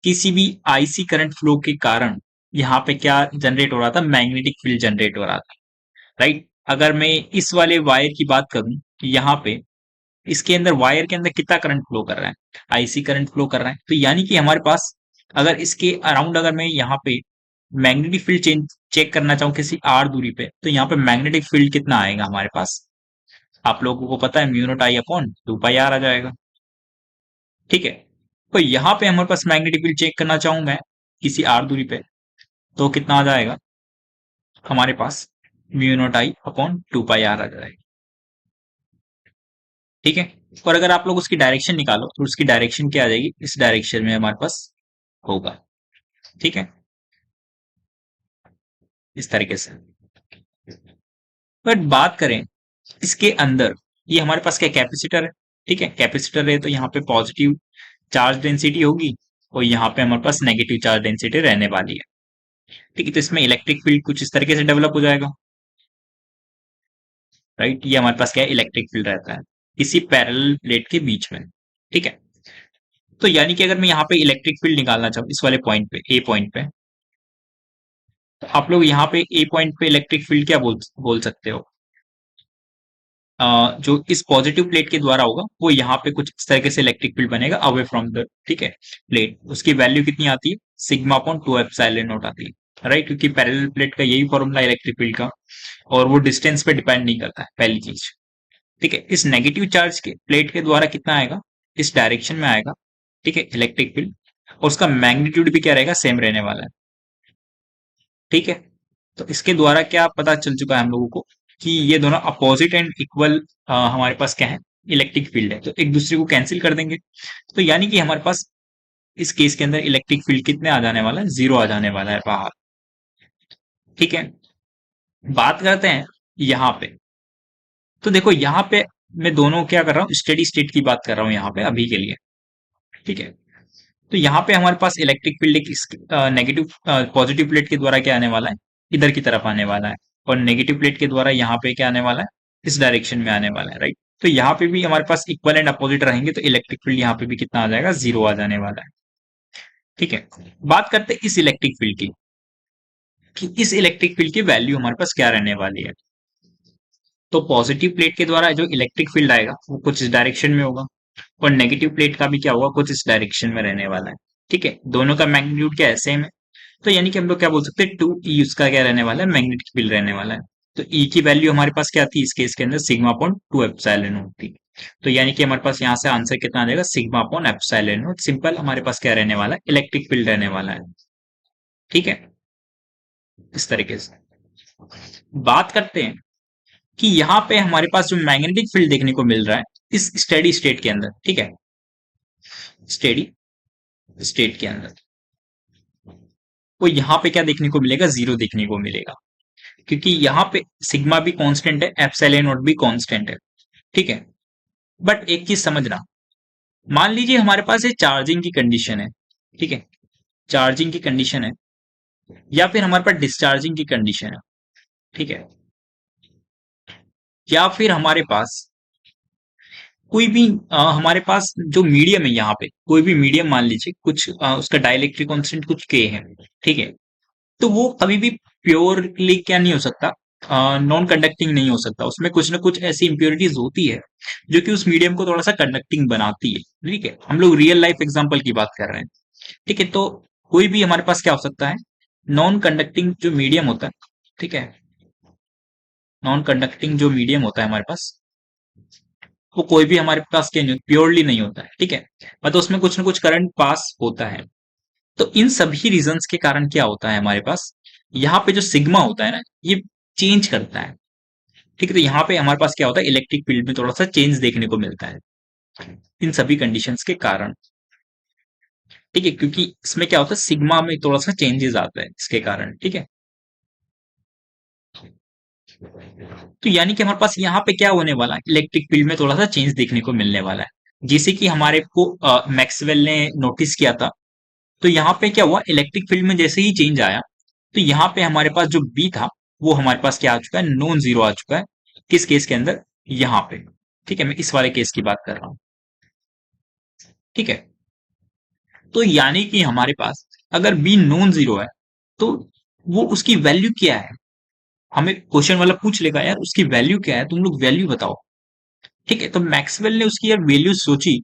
किसी भी आईसी करंट फ्लो के कारण यहाँ पे क्या जनरेट हो रहा था, मैग्नेटिक फील्ड जनरेट हो रहा था, राइट। अगर मैं इस वाले वायर की बात करूं, यहाँ पे इसके अंदर, वायर के अंदर कितना करंट फ्लो कर रहा है, आईसी करंट फ्लो कर रहा है। तो यानी कि हमारे पास, अगर इसके अराउंड अगर मैं यहाँ पे मैग्नेटिक फील्ड चेक करना चाहूँ किसी आर दूरी पे, तो यहाँ पे मैग्नेटिक फील्ड कितना आएगा हमारे पास, आप लोगों को पता है mu not I upon two pi R आ जाएगा। ठीक है। तो यहाँ पे हमारे पास मैग्नेटिक फील्ड चेक करना चाहूं मैं किसी आर दूरी पे, तो कितना आ जाएगा हमारे पास, mu not I upon 2 pi R आ जाएगा। ठीक है। और अगर आप लोग उसकी डायरेक्शन निकालो तो उसकी डायरेक्शन क्या आ जाएगी, इस डायरेक्शन में हमारे पास होगा। ठीक है, इस तरीके से। बट बात करें इसके अंदर, ये हमारे पास क्या कैपेसिटर है। ठीक है, कैपेसिटर है तो यहाँ पे पॉजिटिव चार्ज डेंसिटी होगी और यहाँ पे हमारे पास नेगेटिव चार्ज डेंसिटी रहने वाली है। ठीक है, तो इसमें इलेक्ट्रिक फील्ड कुछ इस तरीके से डेवलप हो जाएगा। राइट, ये हमारे पास क्या है, इलेक्ट्रिक फील्ड रहता है किसी पैरेलल प्लेट के बीच में। ठीक है, तो यानी कि अगर मैं यहाँ पे इलेक्ट्रिक फील्ड निकालना चाहूँ इस वाले पॉइंट पे, ए पॉइंट पे, तो आप लोग यहाँ पे ए पॉइंट पे इलेक्ट्रिक फील्ड क्या बोल सकते हो, जो इस पॉजिटिव प्लेट के द्वारा होगा वो यहाँ पे कुछ इस तरीके से इलेक्ट्रिक फील्ड बनेगा अवे फ्रॉम द, ठीक है, प्लेट। उसकी वैल्यू कितनी आती है, सिग्मा अपॉन 2 एप्सिलॉन नॉट आती है। राइट, क्योंकि पैरेलल प्लेट का यही फॉर्मूला इलेक्ट्रिक फील्ड का, और वो डिस्टेंस पे डिपेंड नहीं करता है, पहली चीज। ठीक है, इस नेगेटिव चार्ज के प्लेट के द्वारा कितना आएगा, इस डायरेक्शन में आएगा। ठीक है, इलेक्ट्रिक फील्ड, और उसका मैग्नीट्यूड भी क्या रहेगा, सेम रहने वाला है। ठीक है, तो इसके द्वारा क्या पता चल चुका है हम लोगों को कि ये दोनों अपोजिट एंड इक्वल हमारे पास क्या है, इलेक्ट्रिक फील्ड है, तो एक दूसरे को कैंसिल कर देंगे। तो यानी कि हमारे पास इस केस के अंदर इलेक्ट्रिक फील्ड कितने आ जाने वाला है, 0 आ जाने वाला है बाहर। ठीक है, बात करते हैं यहाँ पे। तो देखो यहाँ पे मैं दोनों क्या कर रहा हूँ, स्टेडी स्टेट की बात कर रहा हूँ यहाँ पे अभी के लिए। ठीक है, तो यहाँ पे हमारे पास इलेक्ट्रिक फील्ड एक नेगेटिव पॉजिटिव प्लेट के द्वारा क्या आने वाला है, इधर की तरफ आने वाला है, और नेगेटिव प्लेट के द्वारा यहाँ पे क्या आने वाला है, इस डायरेक्शन में आने वाला है। राइट, तो यहाँ पे भी हमारे पास इक्वल एंड अपोजिट रहेंगे तो इलेक्ट्रिक फील्ड यहाँ पे भी कितना आ जाएगा, 0 आ जाने वाला है। ठीक है, बात करते हैं इस इलेक्ट्रिक फील्ड की, कि इस इलेक्ट्रिक फील्ड की वैल्यू हमारे पास क्या रहने वाली है। तो पॉजिटिव प्लेट के द्वारा जो इलेक्ट्रिक फील्ड आएगा वो कुछ इस डायरेक्शन में होगा, और नेगेटिव प्लेट का भी क्या होगा, कुछ इस डायरेक्शन में रहने वाला है। ठीक है, दोनों का मैग्नीट्यूड क्या है, सेम है। तो यानी कि हम लोग क्या बोल सकते हैं, 2E उसका क्या रहने वाला है, मैग्नेटिक फील्ड रहने वाला है। तो E की वैल्यू हमारे पास क्या थी इस केस के अंदर, सिग्मा अपॉन 2 एप्सिलॉन नॉट थी। तो यानी कि हमारे पास यहाँ से आंसर कितना आ जाएगा, sigma upon epsilon not. Simple, हमारे पास क्या रहने वाला है, इलेक्ट्रिक फील्ड रहने वाला है। ठीक है, इस तरीके से बात करते हैं कि यहाँ पे हमारे पास जो मैग्नेटिक फील्ड देखने को मिल रहा है इस स्टेडी स्टेट के अंदर, ठीक है, स्टेडी स्टेट के अंदर, वो यहाँ पे क्या देखने को मिलेगा, 0 देखने को मिलेगा, क्योंकि यहाँ पे सिग्मा भी कांस्टेंट है, एप्सिलॉन नॉट भी कांस्टेंट है। ठीक है, बट एक चीज समझना, मान लीजिए हमारे पास ये चार्जिंग की कंडीशन है। ठीक है, चार्जिंग की कंडीशन है, या फिर हमारे पास डिस्चार्जिंग की कंडीशन है। ठीक है, या फिर हमारे पास कोई भी हमारे पास जो मीडियम है, यहाँ पे कोई भी मीडियम मान लीजिए कुछ उसका डाइलेक्ट्रिक कांस्टेंट कुछ के है। ठीक है, तो वो कभी भी प्योरली क्या नहीं हो सकता, नॉन कंडक्टिंग नहीं हो सकता, उसमें कुछ ना कुछ ऐसी इंप्योरिटीज होती है जो कि उस मीडियम को थोड़ा सा कंडक्टिंग बनाती है। ठीक है, हम लोग रियल लाइफ एग्जांपल की बात कर रहे हैं। ठीक है, तो कोई भी हमारे पास क्या हो सकता है, नॉन कंडक्टिंग जो मीडियम होता है। ठीक है, नॉन कंडक्टिंग जो मीडियम होता है हमारे पास, वो कोई भी हमारे पास क्या नहीं, प्योरली नहीं होता है। ठीक है, मतलब उसमें कुछ ना कुछ करंट पास होता है। तो इन सभी रीजंस के कारण क्या होता है हमारे पास, यहाँ पे जो सिग्मा होता है ना, ये चेंज करता है। ठीक है, तो यहाँ पे हमारे पास क्या होता है, इलेक्ट्रिक फील्ड में थोड़ा सा चेंज देखने को मिलता है इन सभी कंडीशंस के कारण। ठीक है, क्योंकि इसमें क्या होता है, सिग्मा में थोड़ा सा चेंजेस आता है इसके कारण। ठीक है, तो यानी कि हमारे पास यहाँ पे क्या होने वाला है, इलेक्ट्रिक फील्ड में थोड़ा सा चेंज देखने को मिलने वाला है, जैसे कि हमारे को मैक्सवेल ने नोटिस किया था। तो यहाँ पे क्या हुआ, इलेक्ट्रिक फील्ड में जैसे ही चेंज आया, तो यहाँ पे हमारे पास जो बी था वो हमारे पास क्या आ चुका है, नॉन जीरो आ चुका है। किस केस के अंदर, यहाँ पे। ठीक है, मैं इस वाले केस की बात कर रहा हूँ। ठीक है, तो यानी कि हमारे पास अगर बी नॉन जीरो है तो वो उसकी वैल्यू क्या है, हमें क्वेश्चन वाला पूछ लेगा यार उसकी वैल्यू क्या है, तुम लोग वैल्यू बताओ। ठीक है, तो मैक्सवेल ने उसकी यार वैल्यू सोची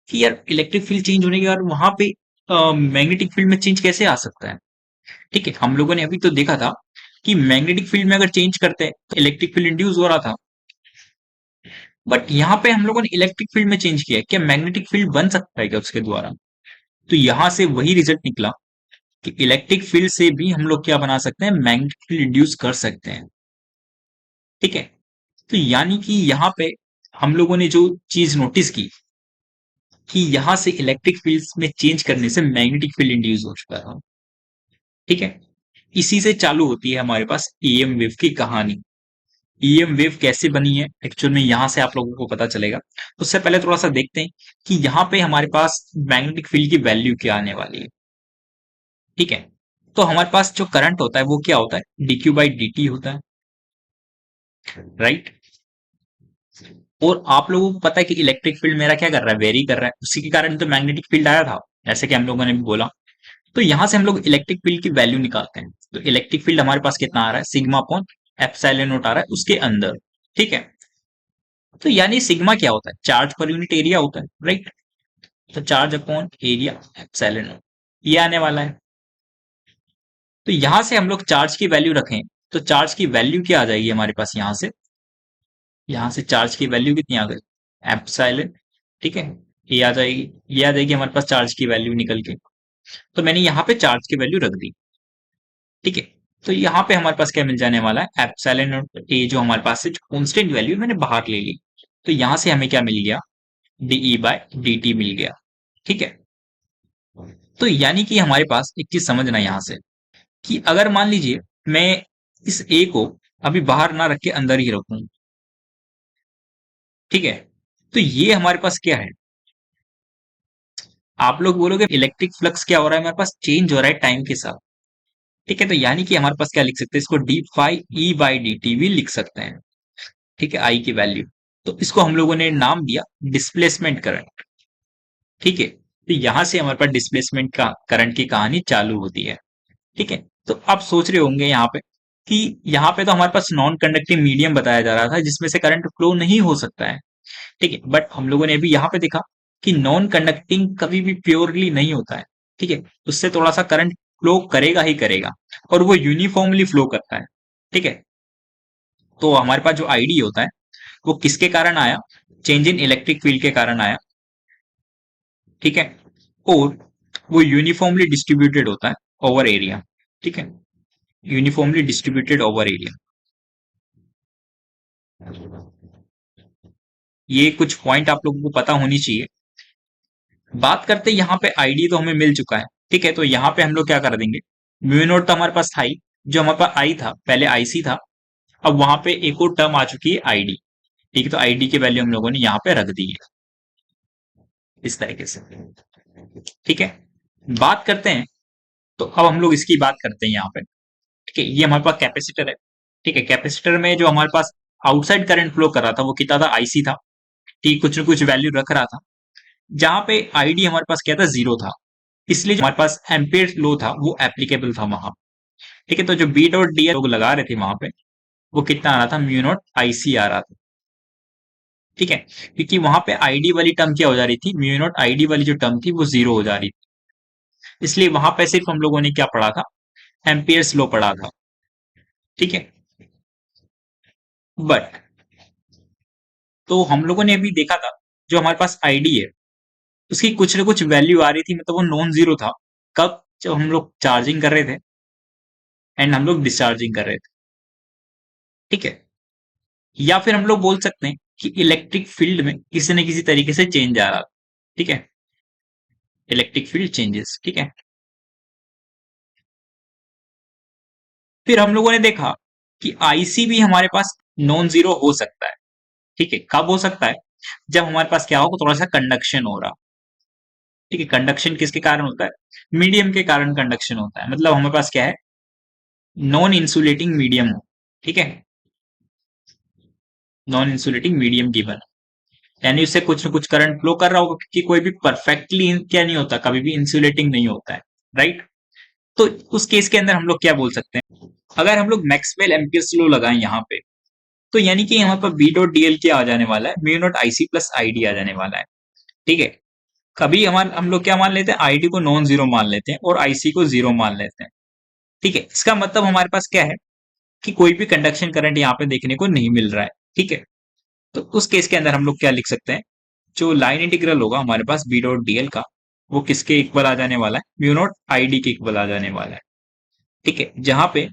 कि यार इलेक्ट्रिक फील्ड चेंज होने के बाद वहां पे मैग्नेटिक फील्ड में चेंज कैसे आ सकता है। ठीक है, हम लोगों ने अभी तो देखा था कि मैग्नेटिक फील्ड में अगर चेंज करते हैं तो इलेक्ट्रिक फील्ड इंड्यूस हो रहा था। बट यहाँ पे हम लोगों ने इलेक्ट्रिक फील्ड में चेंज किया है, क्या मैग्नेटिक फील्ड बन सकता है क्या उसके द्वारा? तो यहां से वही रिजल्ट निकला कि इलेक्ट्रिक फील्ड से भी हम लोग क्या बना सकते हैं, मैग्नेटिक फील्ड इंड्यूस कर सकते हैं। ठीक है, तो यानी कि यहाँ पे हम लोगों ने जो चीज नोटिस की कि यहां से इलेक्ट्रिक फील्ड में चेंज करने से मैग्नेटिक फील्ड इंड्यूस हो चुका था। ठीक है, इसी से चालू होती है हमारे पास ईएम वेव की कहानी। ईएम वेव कैसे बनी है एक्चुअल में, यहां से आप लोगों को पता चलेगा। उससे पहले थोड़ा सा देखते हैं कि यहाँ पे हमारे पास मैग्नेटिक फील्ड की वैल्यू क्या आने वाली है। ठीक है, तो हमारे पास जो करंट होता है वो क्या होता है, dq बाई dt होता है, राइट। और आप लोगों को पता है कि इलेक्ट्रिक फील्ड मेरा क्या कर रहा है, वेरी कर रहा है, उसी के कारण तो मैग्नेटिक फील्ड आया था, जैसे कि हम लोगों ने भी बोला। तो यहां से हम लोग इलेक्ट्रिक फील्ड की वैल्यू निकालते हैं। तो इलेक्ट्रिक फील्ड हमारे पास कितना आ रहा है, सिग्मा अपॉन एप्सिलॉन नॉट आ रहा है उसके अंदर। ठीक है, तो यानी सिग्मा क्या होता है, चार्ज पर यूनिट एरिया होता है, राइट। तो charge upon area epsilon not ये आने वाला है। तो यहां से हम लोग चार्ज की वैल्यू रखें तो चार्ज की वैल्यू क्या आ जाएगी हमारे पास, यहां से चार्ज की वैल्यू कितनी आ गई, एप्सिलॉन। ठीक है, ये आ जाएगी, ये आ जाएगी हमारे पास चार्ज की वैल्यू निकल के। तो मैंने यहाँ पे चार्ज की वैल्यू रख दी। ठीक है, तो यहाँ पे हमारे पास क्या मिल जाने वाला है, एप्सिलॉन नॉट ए जो हमारे पास है, जो कांस्टेंट वैल्यू मैंने बाहर ले ली। तो यहां से हमें क्या मिल गया, डीई बाय dt मिल गया। ठीक है, तो यानी कि हमारे पास एक चीज समझना यहां से कि अगर मान लीजिए मैं इस ए को अभी बाहर ना रख के अंदर ही रखूं, ठीक है, तो ये हमारे पास क्या है, आप लोग बोलोगे इलेक्ट्रिक फ्लक्स क्या हो रहा है, हमारे पास चेंज हो रहा है टाइम के साथ। ठीक है, तो यानी कि हमारे पास क्या लिख सकते हैं, इसको D phi E by D T भी लिख सकते हैं। ठीक है, आई की वैल्यू, तो इसको हम लोगों ने नाम दिया डिस्प्लेसमेंट करंट। ठीक है, तो यहां से हमारे पास डिस्प्लेसमेंट का करंट की कहानी चालू होती है। ठीक है, तो आप सोच रहे होंगे यहाँ पे कि यहाँ पे तो हमारे पास नॉन कंडक्टिंग मीडियम बताया जा रहा था जिसमें से करंट फ्लो नहीं हो सकता है। ठीक है, बट हम लोगों ने अभी यहाँ पे देखा कि नॉन कंडक्टिंग कभी भी प्योरली नहीं होता है। ठीक है, उससे थोड़ा सा करंट फ्लो करेगा ही करेगा, और वो यूनिफॉर्मली फ्लो करता है। ठीक है, तो हमारे पास जो आईडी होता है वो किसके कारण आया, चेंज इन इलेक्ट्रिक फील्ड के कारण आया। ठीक है, और वो यूनिफॉर्मली डिस्ट्रीब्यूटेड होता है ओवर एरिया। ठीक है, यूनिफॉर्मली डिस्ट्रीब्यूटेड ओवर एरिया। ये कुछ पॉइंट आप लोगों को पता होनी चाहिए। बात करते हैं यहाँ पे आईडी तो हमें मिल चुका है। ठीक है, तो यहाँ पे हम लोग क्या कर देंगे, म्यू नोट तो हमारे पास था ही, जो हमारे पास आई था पहले आईसी था, अब वहां पे एक और टर्म आ चुकी है आईडी। ठीक है, तो आईडी की वैल्यू हम लोगों ने यहाँ पे रख दी है इस तरीके से। ठीक है, बात करते हैं, तो अब हम लोग इसकी बात करते हैं यहाँ पे। ठीक है, ये हमारे पास कैपेसिटर है। ठीक है, कैपेसिटर में जो हमारे पास आउटसाइड करंट फ्लो कर रहा था वो कितना था, आईसी था। ठीक, कुछ ना कुछ वैल्यू रख रहा था, जहां पे आईडी हमारे पास क्या था, जीरो था, इसलिए जो हमारे पास एम्पियर लो था वो एप्लीकेबल था वहां। ठीक है, तो जो बी डॉट डी लोग लगा रहे थे वहां पे, वो कितना आ रहा था, म्यू नॉट आईसी आ रहा था। ठीक है, क्योंकि वहां पे आईडी वाली टर्म क्या हो जा रही थी, म्यू नॉट आईडी वाली जो टर्म थी वो जीरो हो जा रही थी, इसलिए वहां पे सिर्फ हम लोगों ने क्या पढ़ा था, एम्पियर्स लो पढ़ा था। ठीक है, बट तो हम लोगों ने अभी देखा था जो हमारे पास आईडी है उसकी कुछ ना कुछ वैल्यू आ रही थी, मतलब वो नॉन जीरो था, कब, जब हम लोग चार्जिंग कर रहे थे एंड हम लोग डिस्चार्जिंग कर रहे थे। ठीक है, या फिर हम लोग बोल सकते हैं कि इलेक्ट्रिक फील्ड में किसी न किसी तरीके से चेंज आ रहा था। ठीक है, इलेक्ट्रिक फील्ड चेंजेस। ठीक है, फिर हम लोगों ने देखा कि आईसी भी हमारे पास नॉन जीरो हो सकता है। ठीक है, कब हो सकता है, जब हमारे पास क्या हो, थोड़ा सा कंडक्शन हो रहा। ठीक है, कंडक्शन किसके कारण होता है, मीडियम के कारण कंडक्शन होता है, मतलब हमारे पास क्या है, नॉन इंसुलेटिंग मीडियम हो। ठीक है, नॉन इंसुलेटिंग मीडियम गिवन, यानी उससे कुछ न कुछ करंट फ्लो कर रहा होगा, क्योंकि कोई भी परफेक्टली क्या नहीं होता, कभी भी इंसुलेटिंग नहीं होता है, राइट। तो उस केस के अंदर हम लोग क्या बोल सकते हैं, अगर हम लोग मैक्सवेल एम्पियर्स लॉ लगाएं यहाँ पे, तो यानी कि यहाँ पर बी डॉट डीएल क्या आ जाने वाला है, mu not IC plus ID आ जाने वाला है। ठीक है, कभी हमारे हम लोग क्या मान लेते हैं, आईडी को नॉन जीरो मान लेते हैं और आईसी को जीरो मान लेते हैं। ठीक है, इसका मतलब हमारे पास क्या है कि कोई भी कंडक्शन करंट यहाँ पे देखने को नहीं मिल रहा है। ठीक है, तो उस केस के अंदर हम लोग क्या लिख सकते हैं, जो लाइन इंटीग्रल होगा हमारे पास बी डॉट डीएल का, वो किसके इक्वल आ जाने वाला है, म्यू नॉट आई डी के इक्वल आ जाने वाला है। ठीक है, जहां पे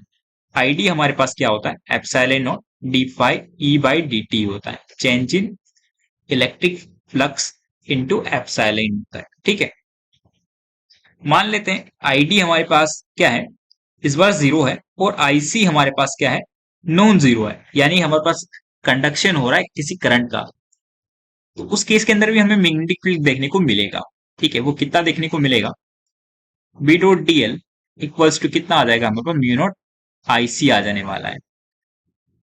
आई डी हमारे पास क्या होता है, epsilon naught D phi E by D T होता है, change in electric flux into epsilon होता है। ठीक है, मान लेते हैं आईडी हमारे पास क्या है, इस बार जीरो है, और आईसी हमारे पास क्या है, नॉन जीरो है, यानी हमारे पास कंडक्शन हो रहा है किसी करंट का। तो उस केस के अंदर भी हमें मैग्नेटिक फील्ड देखने को मिलेगा। ठीक है, वो कितना देखने को मिलेगा, B dot D L equals to कितना आ जाएगा हमारे पास, म्यू नॉट आईसी आ जाने वाला है।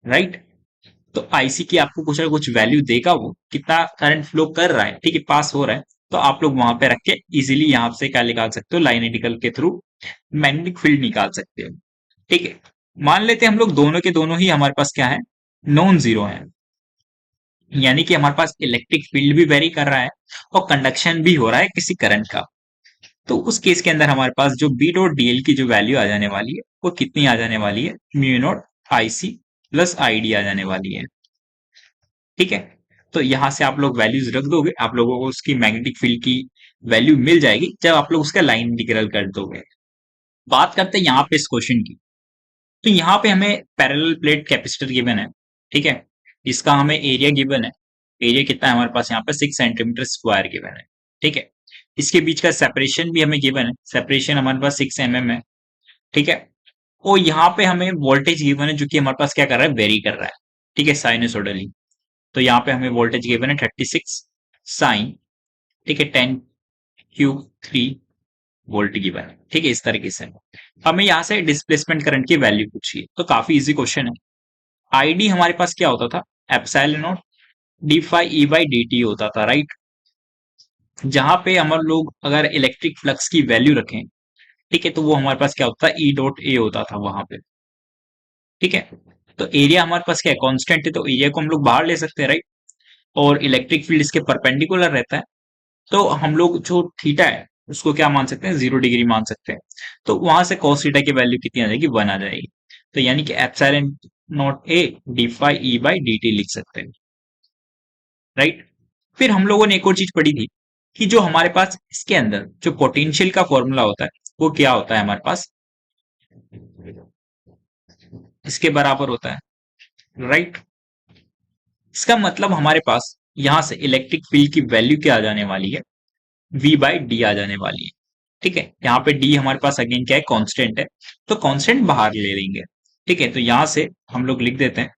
राइट, तो आईसी की आपको कुछ ना कुछ वैल्यू देगा, वो कितना करंट फ्लो कर रहा है, ठीक है, पास हो रहा है। तो आप लोग वहां पे रख के इजीली यहां से क्या निकाल सकते हो, लाइन इंटीग्रल के थ्रू मैग्नेटिक फील्ड निकाल सकते हो। ठीक है, मान लेते हैं हम लोग दोनों के दोनों ही हमारे पास क्या है, नॉन जीरो है, यानी कि हमारे पास इलेक्ट्रिक फील्ड भी वेरी कर रहा है और कंडक्शन भी हो रहा है किसी करंट का। तो उस केस के अंदर हमारे पास जो बी डॉट डीएल की जो वैल्यू आ जाने वाली है, वो कितनी आ जाने वाली है, mu not IC plus ID आ जाने वाली है। ठीक है, तो यहां से आप लोग वैल्यूज रख दोगे, आप लोगों को उसकी मैग्नेटिक फील्ड की वैल्यू मिल जाएगी जब आप लोग उसका लाइन इंटीग्रल कर दोगे। बात करते हैं यहाँ पे इस क्वेश्चन की। तो यहाँ पे हमें पैरेलल प्लेट कैपेसिटर गिवन है। ठीक है, इसका हमें एरिया गिवन है, एरिया कितना है हमारे पास यहाँ पे 6 सेंटीमीटर स्क्वायर गिवन है। ठीक है, इसके बीच का सेपरेशन भी हमें गिवन है, सेपरेशन हमारे पास 6 mm है। ठीक है, और यहाँ पे हमें वोल्टेज गिवन है जो कि हमारे पास क्या कर रहा है, वेरी कर रहा है। ठीक है, साइनसोइडली। तो यहाँ पे हमें वोल्टेज गिवन है 36 साइन, ठीक है, 10³ 3 वोल्ट गिवन है। ठीक है, इस तरीके से हमें यहाँ से डिस्प्लेसमेंट करंट की वैल्यू पूछी है, तो काफी इजी क्वेश्चन है। आईडी हमारे पास क्या होता था, epsilon naught D phi E by D T होता था। राइट, जहां पे हम लोग अगर इलेक्ट्रिक फ्लक्स की वैल्यू रखें, ठीक है, तो वो हमारे पास क्या होता है, ई डॉट ए होता था वहां पे। ठीक है, तो एरिया हमारे पास क्या है, कांस्टेंट है, तो एरिया को हम लोग बाहर ले सकते हैं। राइट, और इलेक्ट्रिक फील्ड इसके परपेंडिकुलर रहता है, तो हम लोग जो थीटा है उसको क्या मान सकते हैं, 0 डिग्री मान सकते हैं। तो वहां से cos थीटा की वैल्यू कितनी आ जाएगी, 1 आ जाएगी। तो यानी कि epsilon naught A D phi E by D T लिख सकते हैं। राइट, फिर हम लोगों ने एक और चीज पढ़ी थी कि जो हमारे पास इसके अंदर जो पोटेंशियल का फॉर्मूला होता है, वो क्या होता है हमारे पास, इसके बराबर होता है। राइट, इसका मतलब हमारे पास यहां से इलेक्ट्रिक फील्ड की वैल्यू क्या आ जाने वाली है, v बाई डी आ जाने वाली है। ठीक है, यहाँ पे डी हमारे पास अगेन क्या है, कांस्टेंट है, तो कांस्टेंट बाहर ले लेंगे। ठीक है, तो यहां से हम लोग लिख देते हैं,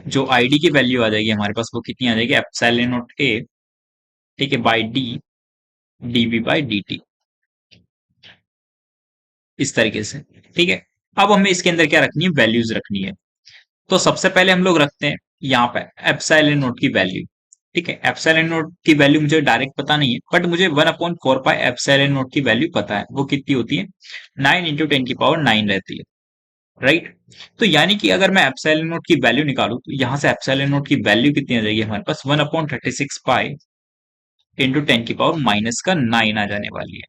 जो आईडी की वैल्यू आ जाएगी हमारे पास, वो कितनी आ जाएगी, एप्सिलॉन नॉट ए, ठीक है, by D DV by D T, इस तरीके से। ठीक है, अब हमें इसके अंदर क्या रखनी है, वैल्यूज रखनी है। तो सबसे पहले हम लोग रखते हैं यहाँ पे एप्सिलॉन नॉट की वैल्यू। ठीक है, एप्सिलॉन नॉट की वैल्यू मुझे डायरेक्ट पता नहीं है, बट मुझे 1/4 पाई एप्सिलॉन नॉट की वैल्यू पता है, वो कितनी होती है, 9 × 10⁹ रहती है। राइट, तो यानी कि अगर मैं एप्सिलॉन नॉट की वैल्यू निकालू, तो यहां से एप्सिलॉन नॉट की वैल्यू कितनी आ जाएगी हमारे पास, 1/36 पाई इंटू 10⁻⁻9 आ जाने वाली है।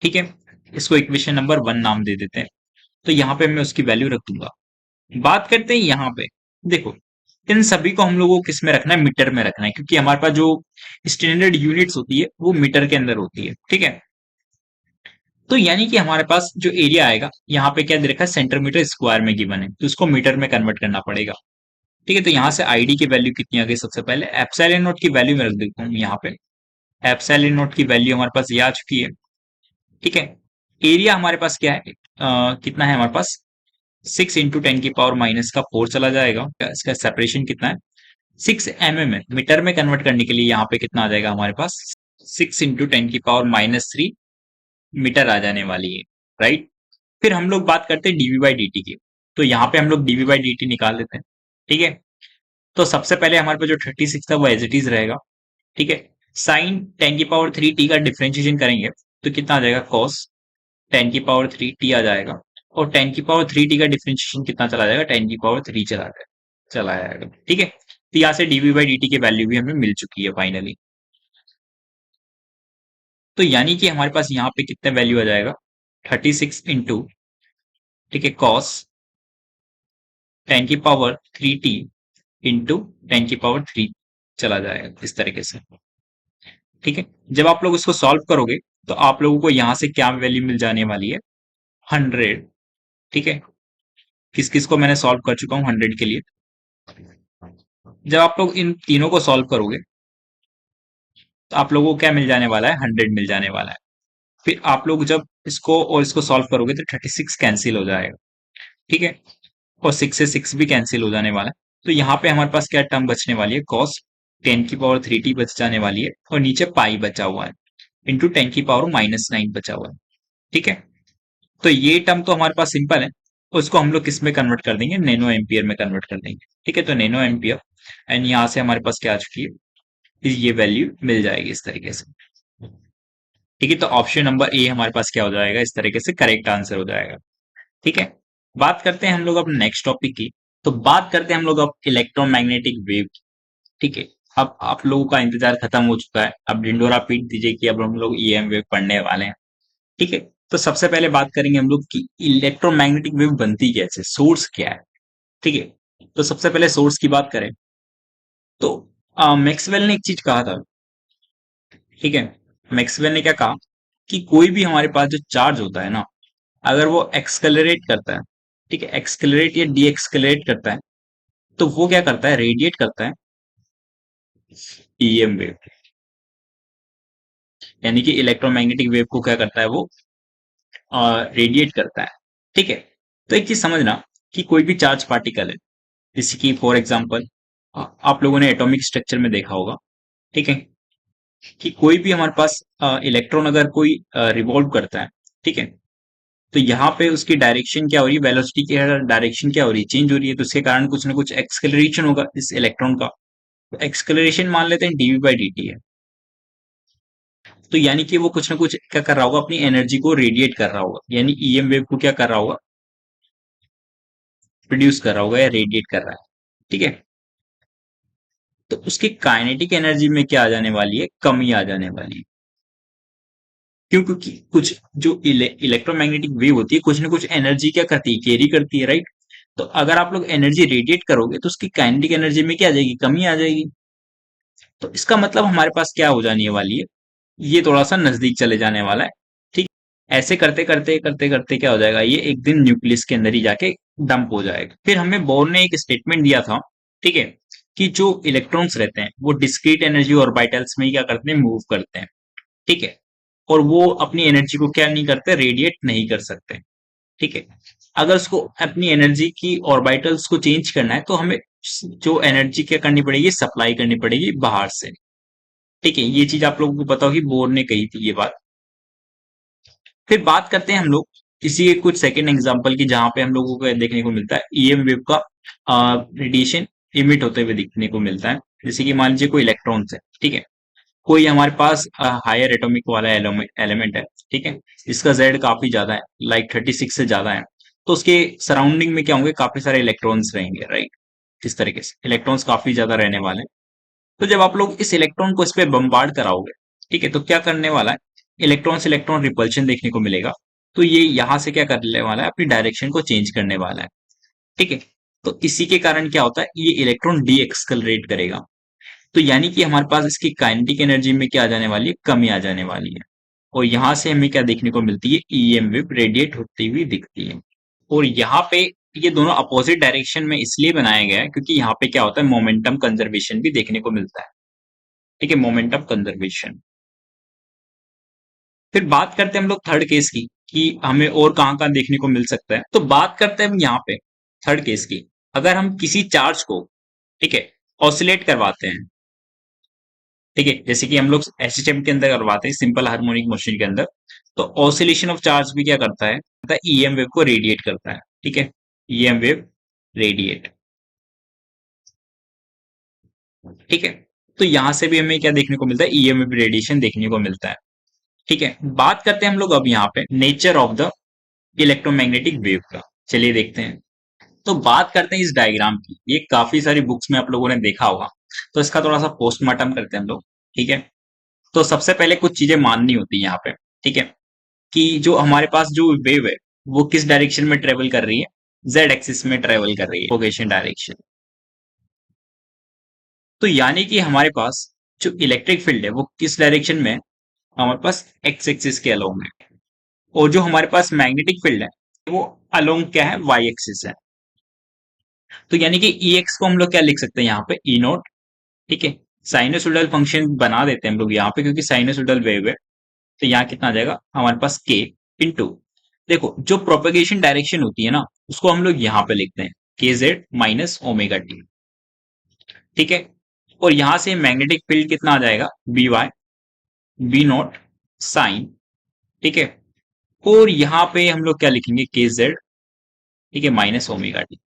ठीक है, इसको इक्वेशन नंबर 1 नाम दे देते हैं। तो यहाँ पे मैं उसकी वैल्यू रख दूंगा। बात करते हैं यहाँ पे, देखो इन सभी को हम लोगों को किस में रखना है, मीटर में रखना है, क्योंकि हमारे पास जो स्टैंडर्ड यूनिट्स होती है वो मीटर के अंदर होती है। ठीक है, तो यानी कि हमारे पास जो एरिया आएगा यहाँ पे क्या दे रखा है, सेंटीमीटर स्क्वायर में गिवन है, तो इसको मीटर में कन्वर्ट करना पड़ेगा। ठीक है, तो यहाँ से आईडी की वैल्यू कितनी आ गई, सबसे पहले एप्सिलॉन नॉट की वैल्यू मैं रख देता हूँ यहाँ पे। एप्सिलॉन नॉट की वैल्यू हमारे पास ये आ चुकी है। ठीक है, एरिया हमारे पास क्या है, कितना है हमारे पास, 6 × 10⁻⁻⁴ चला जाएगा। इसका सेपरेशन कितना है, 6 mm है, मीटर में कन्वर्ट करने के लिए यहाँ पे कितना आ जाएगा हमारे पास, 6 × 10⁻³ मीटर आ जाने वाली है। राइट, फिर हम लोग बात करते हैं डीवी बाई डी टी की। तो यहाँ पे हम लोग डीवी बाई डी टी निकाल लेते हैं। ठीक है, तो सबसे पहले हमारे पास जो 36 था वो एज इट इज रहेगा। ठीक है, साइन 10⁻³ का डिफ्रेंशिएशन करेंगे तो कितना आ जाएगा, कॉस 10⁻³ आ जाएगा, और 10⁻³ का डिफ्रेंशिएशन कितना चला जाएगा, 10⁻³ चला जाएगा। ठीक है, तो यहाँ से डीवी बाई डी टी की वैल्यू भी हमें मिल चुकी है फाइनली। तो यानी कि हमारे पास यहाँ पे कितना वैल्यू आ जाएगा, 36 इंटू, ठीक है, कॉस 10⁻³ इंटू 10⁻³ चला जाएगा इस तरीके से। ठीक है, जब आप लोग इसको सॉल्व करोगे तो आप लोगों को यहां से क्या वैल्यू मिल जाने वाली है, 100। ठीक है, किस किस को मैंने सॉल्व कर चुका हूं 100 के लिए। जब आप लोग इन तीनों को सॉल्व करोगे तो आप लोगों को क्या मिल जाने वाला है, 100 मिल जाने वाला है। फिर आप लोग जब इसको और इसको सॉल्व करोगे तो 36 कैंसिल हो जाएगा। ठीक है, और 6 से 6 भी कैंसिल हो जाने वाला है। तो यहाँ पे हमारे पास क्या टर्म बचने वाली है, कॉस 10⁻³ बच जाने वाली है, और नीचे पाई बचा हुआ है, इंटू 10⁻−9 बचा हुआ है। ठीक है, तो ये टर्म तो हमारे पास सिंपल है, उसको हम लोग किस में कन्वर्ट कर देंगे, नैनो एम्पियर में कन्वर्ट कर देंगे। ठीक है, तो नैनो एम्पियर, एंड यहाँ से हमारे पास क्या आ चुकी है, ये वैल्यू मिल जाएगी इस तरीके से। ठीक है, तो ऑप्शन नंबर ए हमारे पास क्या हो जाएगा, इस तरीके से करेक्ट आंसर हो जाएगा। ठीक है, बात करते हैं हम लोग अब नेक्स्ट टॉपिक की। तो बात करते हैं हम लोग अब इलेक्ट्रोमैग्नेटिक वेव। ठीक है, अब आप लोगों का इंतजार खत्म हो चुका है, अब ढिंडोरा पीट दीजिए कि अब हम लोग ईएम वेव पढ़ने वाले हैं। ठीक है, तो सबसे पहले बात करेंगे हम लोग कि इलेक्ट्रोमैग्नेटिक वेव बनती कैसे, सोर्स क्या है। ठीक है, तो सबसे पहले सोर्स की बात करें तो मैक्सवेल ने एक चीज कहा था। ठीक है, मैक्सवेल ने क्या कहा कि कोई भी हमारे पास जो चार्ज होता है ना, अगर वो एक्सकलरेट करता है, ठीक है, एक्सकलरेट या डी एक्सकलरेट करता है, तो वो क्या करता है, रेडिएट करता है ईएम वेव। यानी कि इलेक्ट्रोमैग्नेटिक वेव को क्या करता है, वो रेडिएट करता है। ठीक है, तो एक चीज समझना कि कोई भी चार्ज पार्टिकल है, जैसे कि फॉर एग्जांपल आप लोगों ने एटॉमिक स्ट्रक्चर में देखा होगा। ठीक है, कि कोई भी हमारे पास इलेक्ट्रॉन अगर कोई रिवॉल्व करता है, ठीक है, तो यहाँ पे उसकी डायरेक्शन क्या हो रही है, वेलोसिटी की डायरेक्शन क्या हो रही है, चेंज हो रही है, तो उसके कारण कुछ ना कुछ एक्सकलरेशन होगा इस इलेक्ट्रॉन का। एक्सकलरेशन मान लेते हैं dv/dt है। तो यानी कि वो कुछ ना कुछ क्या कर रहा होगा, अपनी एनर्जी को रेडिएट कर रहा होगा, यानी ईएम वेव को क्या कर रहा होगा, प्रोड्यूस कर रहा होगा या रेडिएट कर रहा है। ठीक है, तो उसकी काइनेटिक एनर्जी में क्या आ जाने वाली है, कमी आ जाने वाली है। क्यों, क्योंकि कुछ जो इलेक्ट्रोमैग्नेटिक वेव होती है कुछ ना कुछ एनर्जी क्या करती है, कैरी करती है, राइट। तो अगर आप लोग एनर्जी रेडिएट करोगे तो उसकी काइनेटिक एनर्जी में क्या आ जाएगी, कमी आ जाएगी। तो इसका मतलब हमारे पास क्या हो जाने वाली है, ये थोड़ा सा नजदीक चले जाने वाला है। ठीक, ऐसे करते करते करते करते क्या हो जाएगा, ये एक दिन न्यूक्लियस के अंदर ही जाके डंप हो जाएगा। फिर हमें बोर ने एक स्टेटमेंट दिया था, ठीक है, कि जो इलेक्ट्रॉन्स रहते हैं वो डिस्क्रीट एनर्जी ऑर्बिटल्स में ही क्या करते हैं, मूव करते हैं। ठीक है, और वो अपनी एनर्जी को क्या नहीं करते, रेडिएट नहीं कर सकते। ठीक है, अगर उसको अपनी एनर्जी की ऑर्बिटल्स को चेंज करना है तो हमें जो एनर्जी क्या करनी पड़ेगी, सप्लाई करनी पड़ेगी बाहर से। ठीक है, ये चीज आप लोगों को पता होगी, बोर ने कही थी ये बात। फिर बात करते हैं हम लोग किसी एक कुछ सेकेंड एग्जांपल की, जहां पे हम लोगों को देखने को मिलता है ईएम वेव का रेडिएशन इमिट होते हुए दिखने को मिलता है। जैसे कि मान लीजिए कोई इलेक्ट्रॉन्स है, ठीक है, कोई हमारे पास हायर एटॉमिक वाला एलिमेंट है, ठीक है, इसका जेड काफी ज्यादा है, लाइक 36 से ज्यादा है, तो उसके सराउंडिंग में क्या होंगे, काफी सारे इलेक्ट्रॉन्स रहेंगे, राइट। इस तरीके से इलेक्ट्रॉन्स काफी ज्यादा रहने वाले हैं। तो जब आप लोग इस इलेक्ट्रॉन को इस पे बम्बार्ड कराओगे, ठीक है, तो क्या करने वाला है, इलेक्ट्रॉन से इलेक्ट्रॉन रिपल्शन देखने को मिलेगा। तो ये यहां से क्या करने वाला है, अपनी डायरेक्शन को चेंज करने वाला है। ठीक है, तो इसी के कारण क्या होता है, ये इलेक्ट्रॉन डी एक्सकलरेट करेगा। तो यानी कि हमारे पास इसकी काइनेटिक एनर्जी में क्या आ जाने वाली है, कमी आ जाने वाली है। और यहां से हमें क्या देखने को मिलती है, ईएम वेव रेडिएट होती हुई दिखती है। और यहाँ पे ये दोनों अपोजिट डायरेक्शन में इसलिए बनाया गया है क्योंकि यहाँ पे क्या होता है, मोमेंटम कंजर्वेशन भी देखने को मिलता है। ठीक है, मोमेंटम कंजर्वेशन। फिर बात करते हैं हम लोग थर्ड केस की, कि हमें और कहाँ कहाँ देखने को मिल सकता है। तो बात करते हैं हम यहाँ पे थर्ड केस की, अगर हम किसी चार्ज को, ठीक है, ऑसिलेट करवाते हैं, ठीक है, जैसे कि हम लोग एसएचएम के अंदर करवाते हैं, सिंपल हार्मोनिक मोशन के अंदर, तो ऑसिलेशन ऑफ चार्ज भी क्या करता है, ईएम वेव को रेडिएट करता है। ठीक है, ईएम वेव रेडिएट। ठीक है, तो यहां से भी हमें क्या देखने को मिलता है, ईएम वेव रेडिएशन देखने को मिलता है। ठीक है, बात करते हैं हम लोग अब यहाँ पे nature of the electromagnetic wave का, चलिए देखते हैं। तो बात करते हैं इस डायग्राम की, ये काफी सारी बुक्स में आप लोगों ने देखा होगा, तो इसका थोड़ा सा पोस्टमार्टम करते हैं हम लोग। ठीक है, तो सबसे पहले कुछ चीजें माननी होती है यहाँ पे। ठीक है, कि जो हमारे पास जो वेव है वो किस डायरेक्शन में ट्रेवल कर रही है, जेड एक्सिस में ट्रेवल कर रही है, प्रोपेगेशन डायरेक्शन। तो यानी कि हमारे पास जो इलेक्ट्रिक फील्ड है वो किस डायरेक्शन में है? हमारे पास एक्स एक्सिस के अलोंग है। और जो हमारे पास मैग्नेटिक फील्ड है वो अलोंग क्या है, वाई एक्सिस है। तो यानी कि ई एक्स को हम लोग क्या लिख सकते हैं यहाँ पे, ई नोट। ठीक है, साइनोसोडल फंक्शन बना देते हैं हम लोग यहाँ पे, क्योंकि साइनोसोडल वेव है। तो यहाँ कितना आ जाएगा हमारे पास, के इंटू, देखो जो प्रोपेगेशन डायरेक्शन होती है ना, उसको हम लोग यहाँ पे लिखते हैं के जेड माइनस ओमेगा टी। ठीक है, और यहां से मैग्नेटिक फील्ड कितना आ जाएगा, B Y B naught sine. ठीक है, और यहां पे हम लोग क्या लिखेंगे, के जेड, ठीक है, माइनस ओमेगा टी।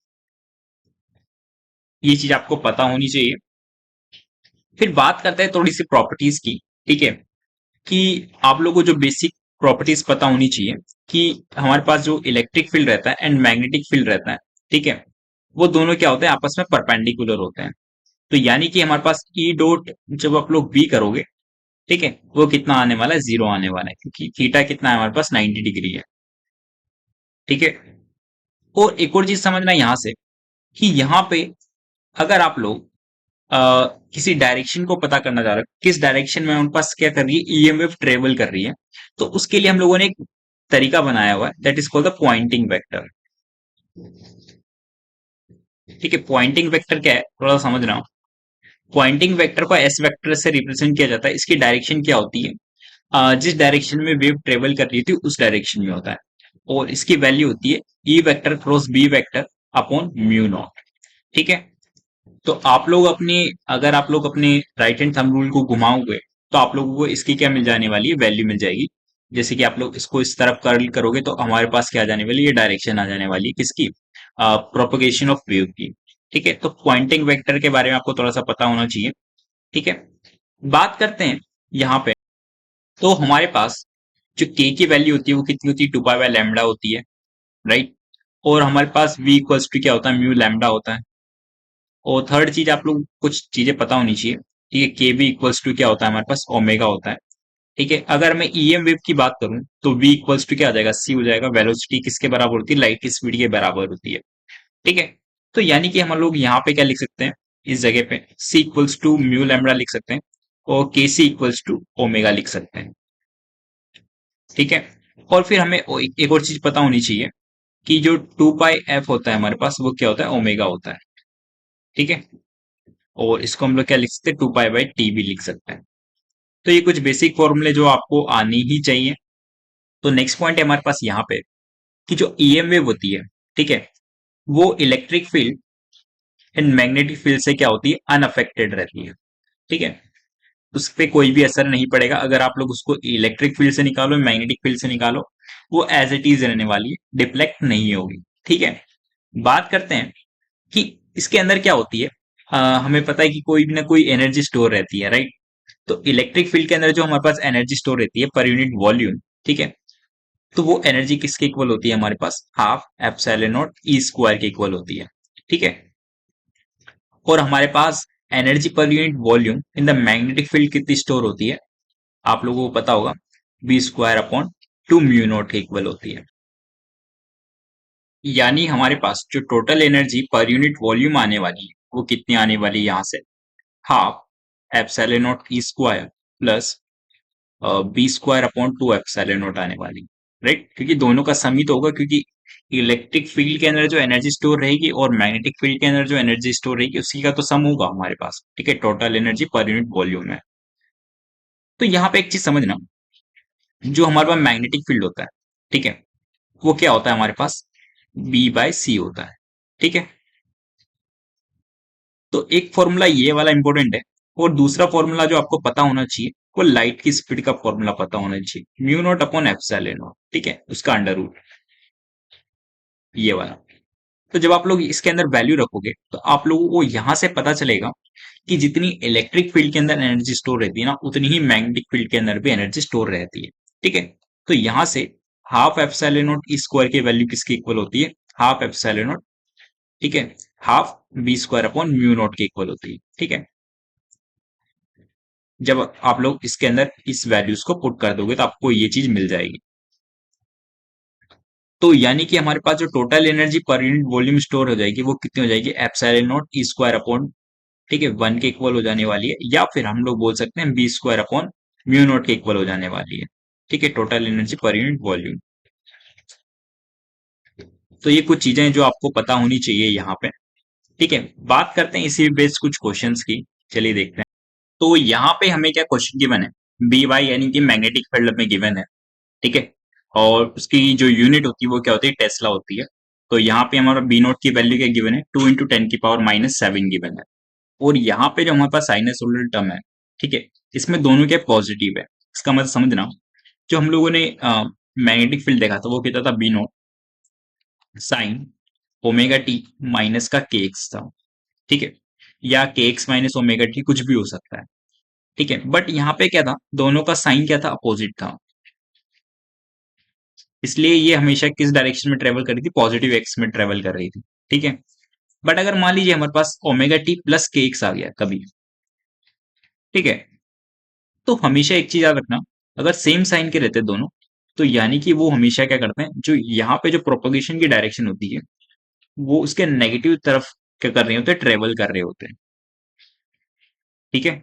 ये चीज आपको पता होनी चाहिए। फिर बात करते हैं थोड़ी सी प्रॉपर्टीज की। ठीक है, कि आप लोगों को जो बेसिक प्रॉपर्टीज पता होनी चाहिए कि हमारे पास जो इलेक्ट्रिक फील्ड रहता है एंड मैग्नेटिक फील्ड रहता है, ठीक है, वो दोनों क्या होते हैं, आपस में परपेंडिकुलर होते हैं। तो यानी कि हमारे पास ई डॉट जब आप लोग बी करोगे, ठीक है, वो कितना आने वाला है, जीरो आने वाला है, क्योंकि थीटा कितना है हमारे पास, 90 डिग्री है। ठीक है, और एक और चीज समझना यहां से कि यहाँ पे अगर आप लोग किसी डायरेक्शन को पता करना चाह रहे हो, किस डायरेक्शन में उनके पास क्या कर रही है, ईएमएफ ट्रेवल कर रही है, तो उसके लिए हम लोगों ने एक तरीका बनाया हुआ है, that is called the Poynting vector. ठीक है, पॉइंटिंग वेक्टर क्या है, थोड़ा समझना हो। पॉइंटिंग वेक्टर को एस वेक्टर से रिप्रेजेंट किया जाता है। इसकी डायरेक्शन क्या होती है, जिस डायरेक्शन में वेव ट्रेवल कर रही थी उस डायरेक्शन में होता है, और इसकी वैल्यू होती है E vector cross B vector upon mu naught. ठीक है, तो आप लोग अपनी, अगर आप लोग अपने राइट हैंड थंब रूल को घुमाओगे तो आप लोगों को इसकी क्या मिल जाने वाली है, वैल्यू मिल जाएगी। जैसे कि आप लोग इसको इस तरफ कर्ल करोगे तो हमारे पास क्या आ जाने वाली है, ये डायरेक्शन आ जाने वाली है किसकी, प्रोपगेशन ऑफ वेव की। ठीक है, तो पॉइंटिंग वेक्टर के बारे में आपको थोड़ा सा पता होना चाहिए। ठीक है, बात करते हैं यहाँ पे। तो हमारे पास जो के की वैल्यू होती है वो कितनी होती है, 2 पाई बाय लैम्डा होती है, राइट। और हमारे पास v इक्वल्स टू क्या होता है, म्यू लैम्डा होता है। और थर्ड चीज आप लोग कुछ चीजें पता होनी चाहिए। ठीक है, के वी इक्वल्स टू क्या होता है, हमारे पास ओमेगा होता है। ठीक है, अगर मैं ईएम वेव की बात करूं तो v इक्वल्स टू क्या आ जाएगा, सी हो जाएगा। वेलोसिटी किसके बराबर होती है, लाइट की स्पीड के बराबर होती है। ठीक है, तो यानी कि हम लोग यहाँ पे क्या लिख सकते हैं, इस जगह पे c equals to mu lambda लिख सकते हैं, और के सी इक्वल्स टू ओमेगा लिख सकते हैं। ठीक है, और फिर हमें एक और चीज पता होनी चाहिए कि जो 2 पाई एफ होता है हमारे पास, वो क्या होता है, ओमेगा होता है। ठीक है, और इसको हम लोग क्या लिख सकते हैं, 2 पाई बाय टी भी लिख सकते हैं। तो ये कुछ बेसिक फॉर्मूले जो आपको आनी ही चाहिए। तो नेक्स्ट पॉइंट है हमारे पास यहाँ पे कि जो ईएम वेव होती है, ठीक है, वो electric field and magnetic field से क्या होती है, अनअफेक्टेड रहती है। ठीक है, उस पर कोई भी असर नहीं पड़ेगा। अगर आप लोग उसको इलेक्ट्रिक फील्ड से निकालो, मैग्नेटिक फील्ड से निकालो, वो एज इट इज रहने वाली है, डिफ्लेक्ट नहीं होगी। ठीक है, बात करते हैं कि इसके अंदर क्या होती है। हमें पता है कि कोई भी ना कोई एनर्जी स्टोर रहती है, राइट। तो इलेक्ट्रिक फील्ड के अंदर जो हमारे पास एनर्जी स्टोर रहती है पर यूनिट वॉल्यूम, ठीक है, तो वो एनर्जी किसके इक्वल होती है, हमारे पास half epsilon not E square के इक्वल होती है। ठीक है, और हमारे पास energy per unit volume in the magnetic field कितनी स्टोर होती है, आप लोगों को पता होगा, B square upon 2 mu not के इक्वल होती है। यानी हमारे पास जो total energy per unit volume आने वाली है वो कितनी आने वाली है, यहां से half epsilon not E square plus B square upon 2 epsilon naught आने वाली, राइट। क्योंकि दोनों का सम ही तो होगा, क्योंकि इलेक्ट्रिक फील्ड के अंदर जो एनर्जी स्टोर रहेगी और मैग्नेटिक फील्ड के अंदर जो एनर्जी स्टोर रहेगी उसी का तो सम होगा हमारे पास। ठीक है, total energy per unit volume है। तो यहाँ पे एक चीज समझना, जो हमारे पास मैग्नेटिक फील्ड होता है, ठीक है, वो क्या होता है हमारे पास, बी बाय सी होता है। ठीक है, तो एक फॉर्मूला ये वाला इंपॉर्टेंट है, और दूसरा फॉर्मूला जो आपको पता होना चाहिए वो लाइट की स्पीड का फॉर्मूला पता होना चाहिए, mu naught upon epsilon naught. ठीक है, उसका अंडर रूट, ये वाला। तो जब आप लोग इसके अंदर वैल्यू रखोगे तो आप लोगों को यहां से पता चलेगा कि जितनी इलेक्ट्रिक फील्ड के अंदर एनर्जी स्टोर रहती है ना, उतनी ही मैग्नेटिक फील्ड के अंदर भी एनर्जी स्टोर रहती है। ठीक है, तो यहां से half epsilon not E square की वैल्यू किसके इक्वल होती है, हाफ एप्सिलॉन नॉट, ठीक है, half B square upon mu not के इक्वल होती है। ठीक है, जब आप लोग इसके अंदर इस वैल्यूज को पुट कर दोगे तो आपको ये चीज मिल जाएगी। तो यानी कि हमारे पास जो total energy per unit volume store हो जाएगी वो कितनी हो जाएगी, epsilon not E square upon, ठीक है, 1 के इक्वल हो जाने वाली है, या फिर हम लोग बोल सकते हैं B square upon mu not के इक्वल हो जाने वाली है, ठीक है, total energy per unit volume. तो ये कुछ चीजें जो आपको पता होनी चाहिए यहाँ पे, ठीक है। बात करते हैं इसी बेस्ड कुछ क्वेश्चंस की, चलिए देखते हैं। तो यहाँ पे हमें क्या क्वेश्चन गिवन है, बी वाई यानी कि मैग्नेटिक फील्ड में गिवन है, ठीक है, और उसकी जो यूनिट होती है वो क्या होती है, टेस्ला होती है। तो यहाँ पे हमारा बी नोट की वैल्यू क्या गिवन है, 2 × 10⁻⁷ गिवन है। और यहाँ पे जो हमारे पास साइनसोइडल टर्म है, ठीक है, इसमें दोनों क्या पॉजिटिव है। इसका मतलब समझना, जो हम लोगों ने मैग्नेटिक फील्ड देखा था वो कहता था B naught sine omega T minus का के एक्स था, ठीक है, या के एक्स माइनस ओमेगा टी कुछ भी हो सकता है, ठीक है। बट यहाँ पे क्या था, दोनों का साइन क्या था, अपोजिट था, इसलिए ये हमेशा किस डायरेक्शन में ट्रेवल कर रही थी, पॉजिटिव एक्स में ट्रेवल कर रही थी, ठीक है। बट अगर मान लीजिए हमारे पास ओमेगा टी प्लस के एक्स आ गया कभी, ठीक है, तो हमेशा एक चीज याद रखना, अगर सेम साइन के रहते दोनों, तो यानी कि वो हमेशा क्या करते हैं, जो यहाँ पे जो प्रोपोगेशन की डायरेक्शन होती है वो उसके नेगेटिव तरफ क्या कर रहे होते हैं, ट्रेवल कर रहे होते हैं, ठीक है।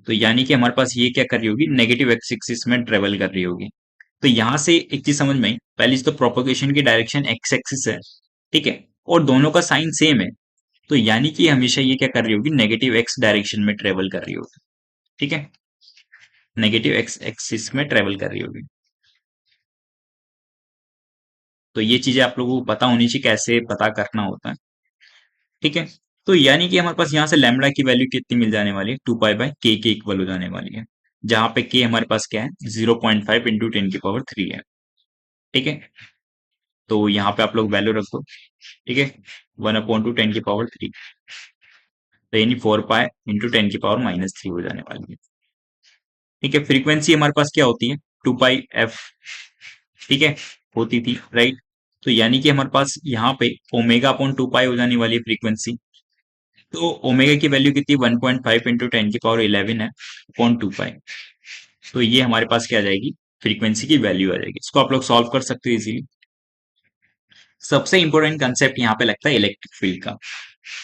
तो यानी कि हमारे पास ये क्या कर रही होगी, नेगेटिव एक्स एक्सिस में ट्रेवल कर रही होगी। तो यहां से एक चीज समझ में आई, पहली चीज तो प्रोपोगेशन की डायरेक्शन एक्स एक्सिस है, ठीक है, और दोनों का साइन सेम है, तो यानी कि हमेशा ये क्या कर रही होगी, नेगेटिव एक्स डायरेक्शन में ट्रेवल कर रही होगी, ठीक है, नेगेटिव एक्स एक्सिस में ट्रेवल कर रही होगी। तो ये चीजें आप लोगों को पता होनी चाहिए, कैसे पता करना होता है, ठीक है। तो यानी कि हमारे पास यहाँ से लैम्बडा की वैल्यू कितनी मिल जाने वाली है, 2 पाई बाय के इक्वल हो जाने वाली है, जहां पे के हमारे पास क्या है, 0.5 × 10⁻³ है, ठीक है। तो यहाँ पे आप लोग वैल्यू रख दो, ठीक है, 1/2 10⁻³ तो यानी 4 पाई × 10⁻³ हो जाने वाली है, ठीक है। फ्रीक्वेंसी हमारे पास क्या होती है, 2 पाई एफ, ठीक है, होती थी, राइट। तो यानी कि हमारे पास यहाँ पे ओमेगा/2 पाई हो जाने वाली है फ्रीक्वेंसी। तो ओमेगा की वैल्यू कितनी, 1.5 × 10⁻11 है अपॉन 2 पाई। तो ये हमारे पास क्या आ जाएगी, फ्रीक्वेंसी की वैल्यू आ जाएगी। इसको आप लोग सॉल्व कर सकते हो इजीली। सबसे इंपॉर्टेंट कंसेप्ट यहाँ पे लगता है इलेक्ट्रिक फील्ड का।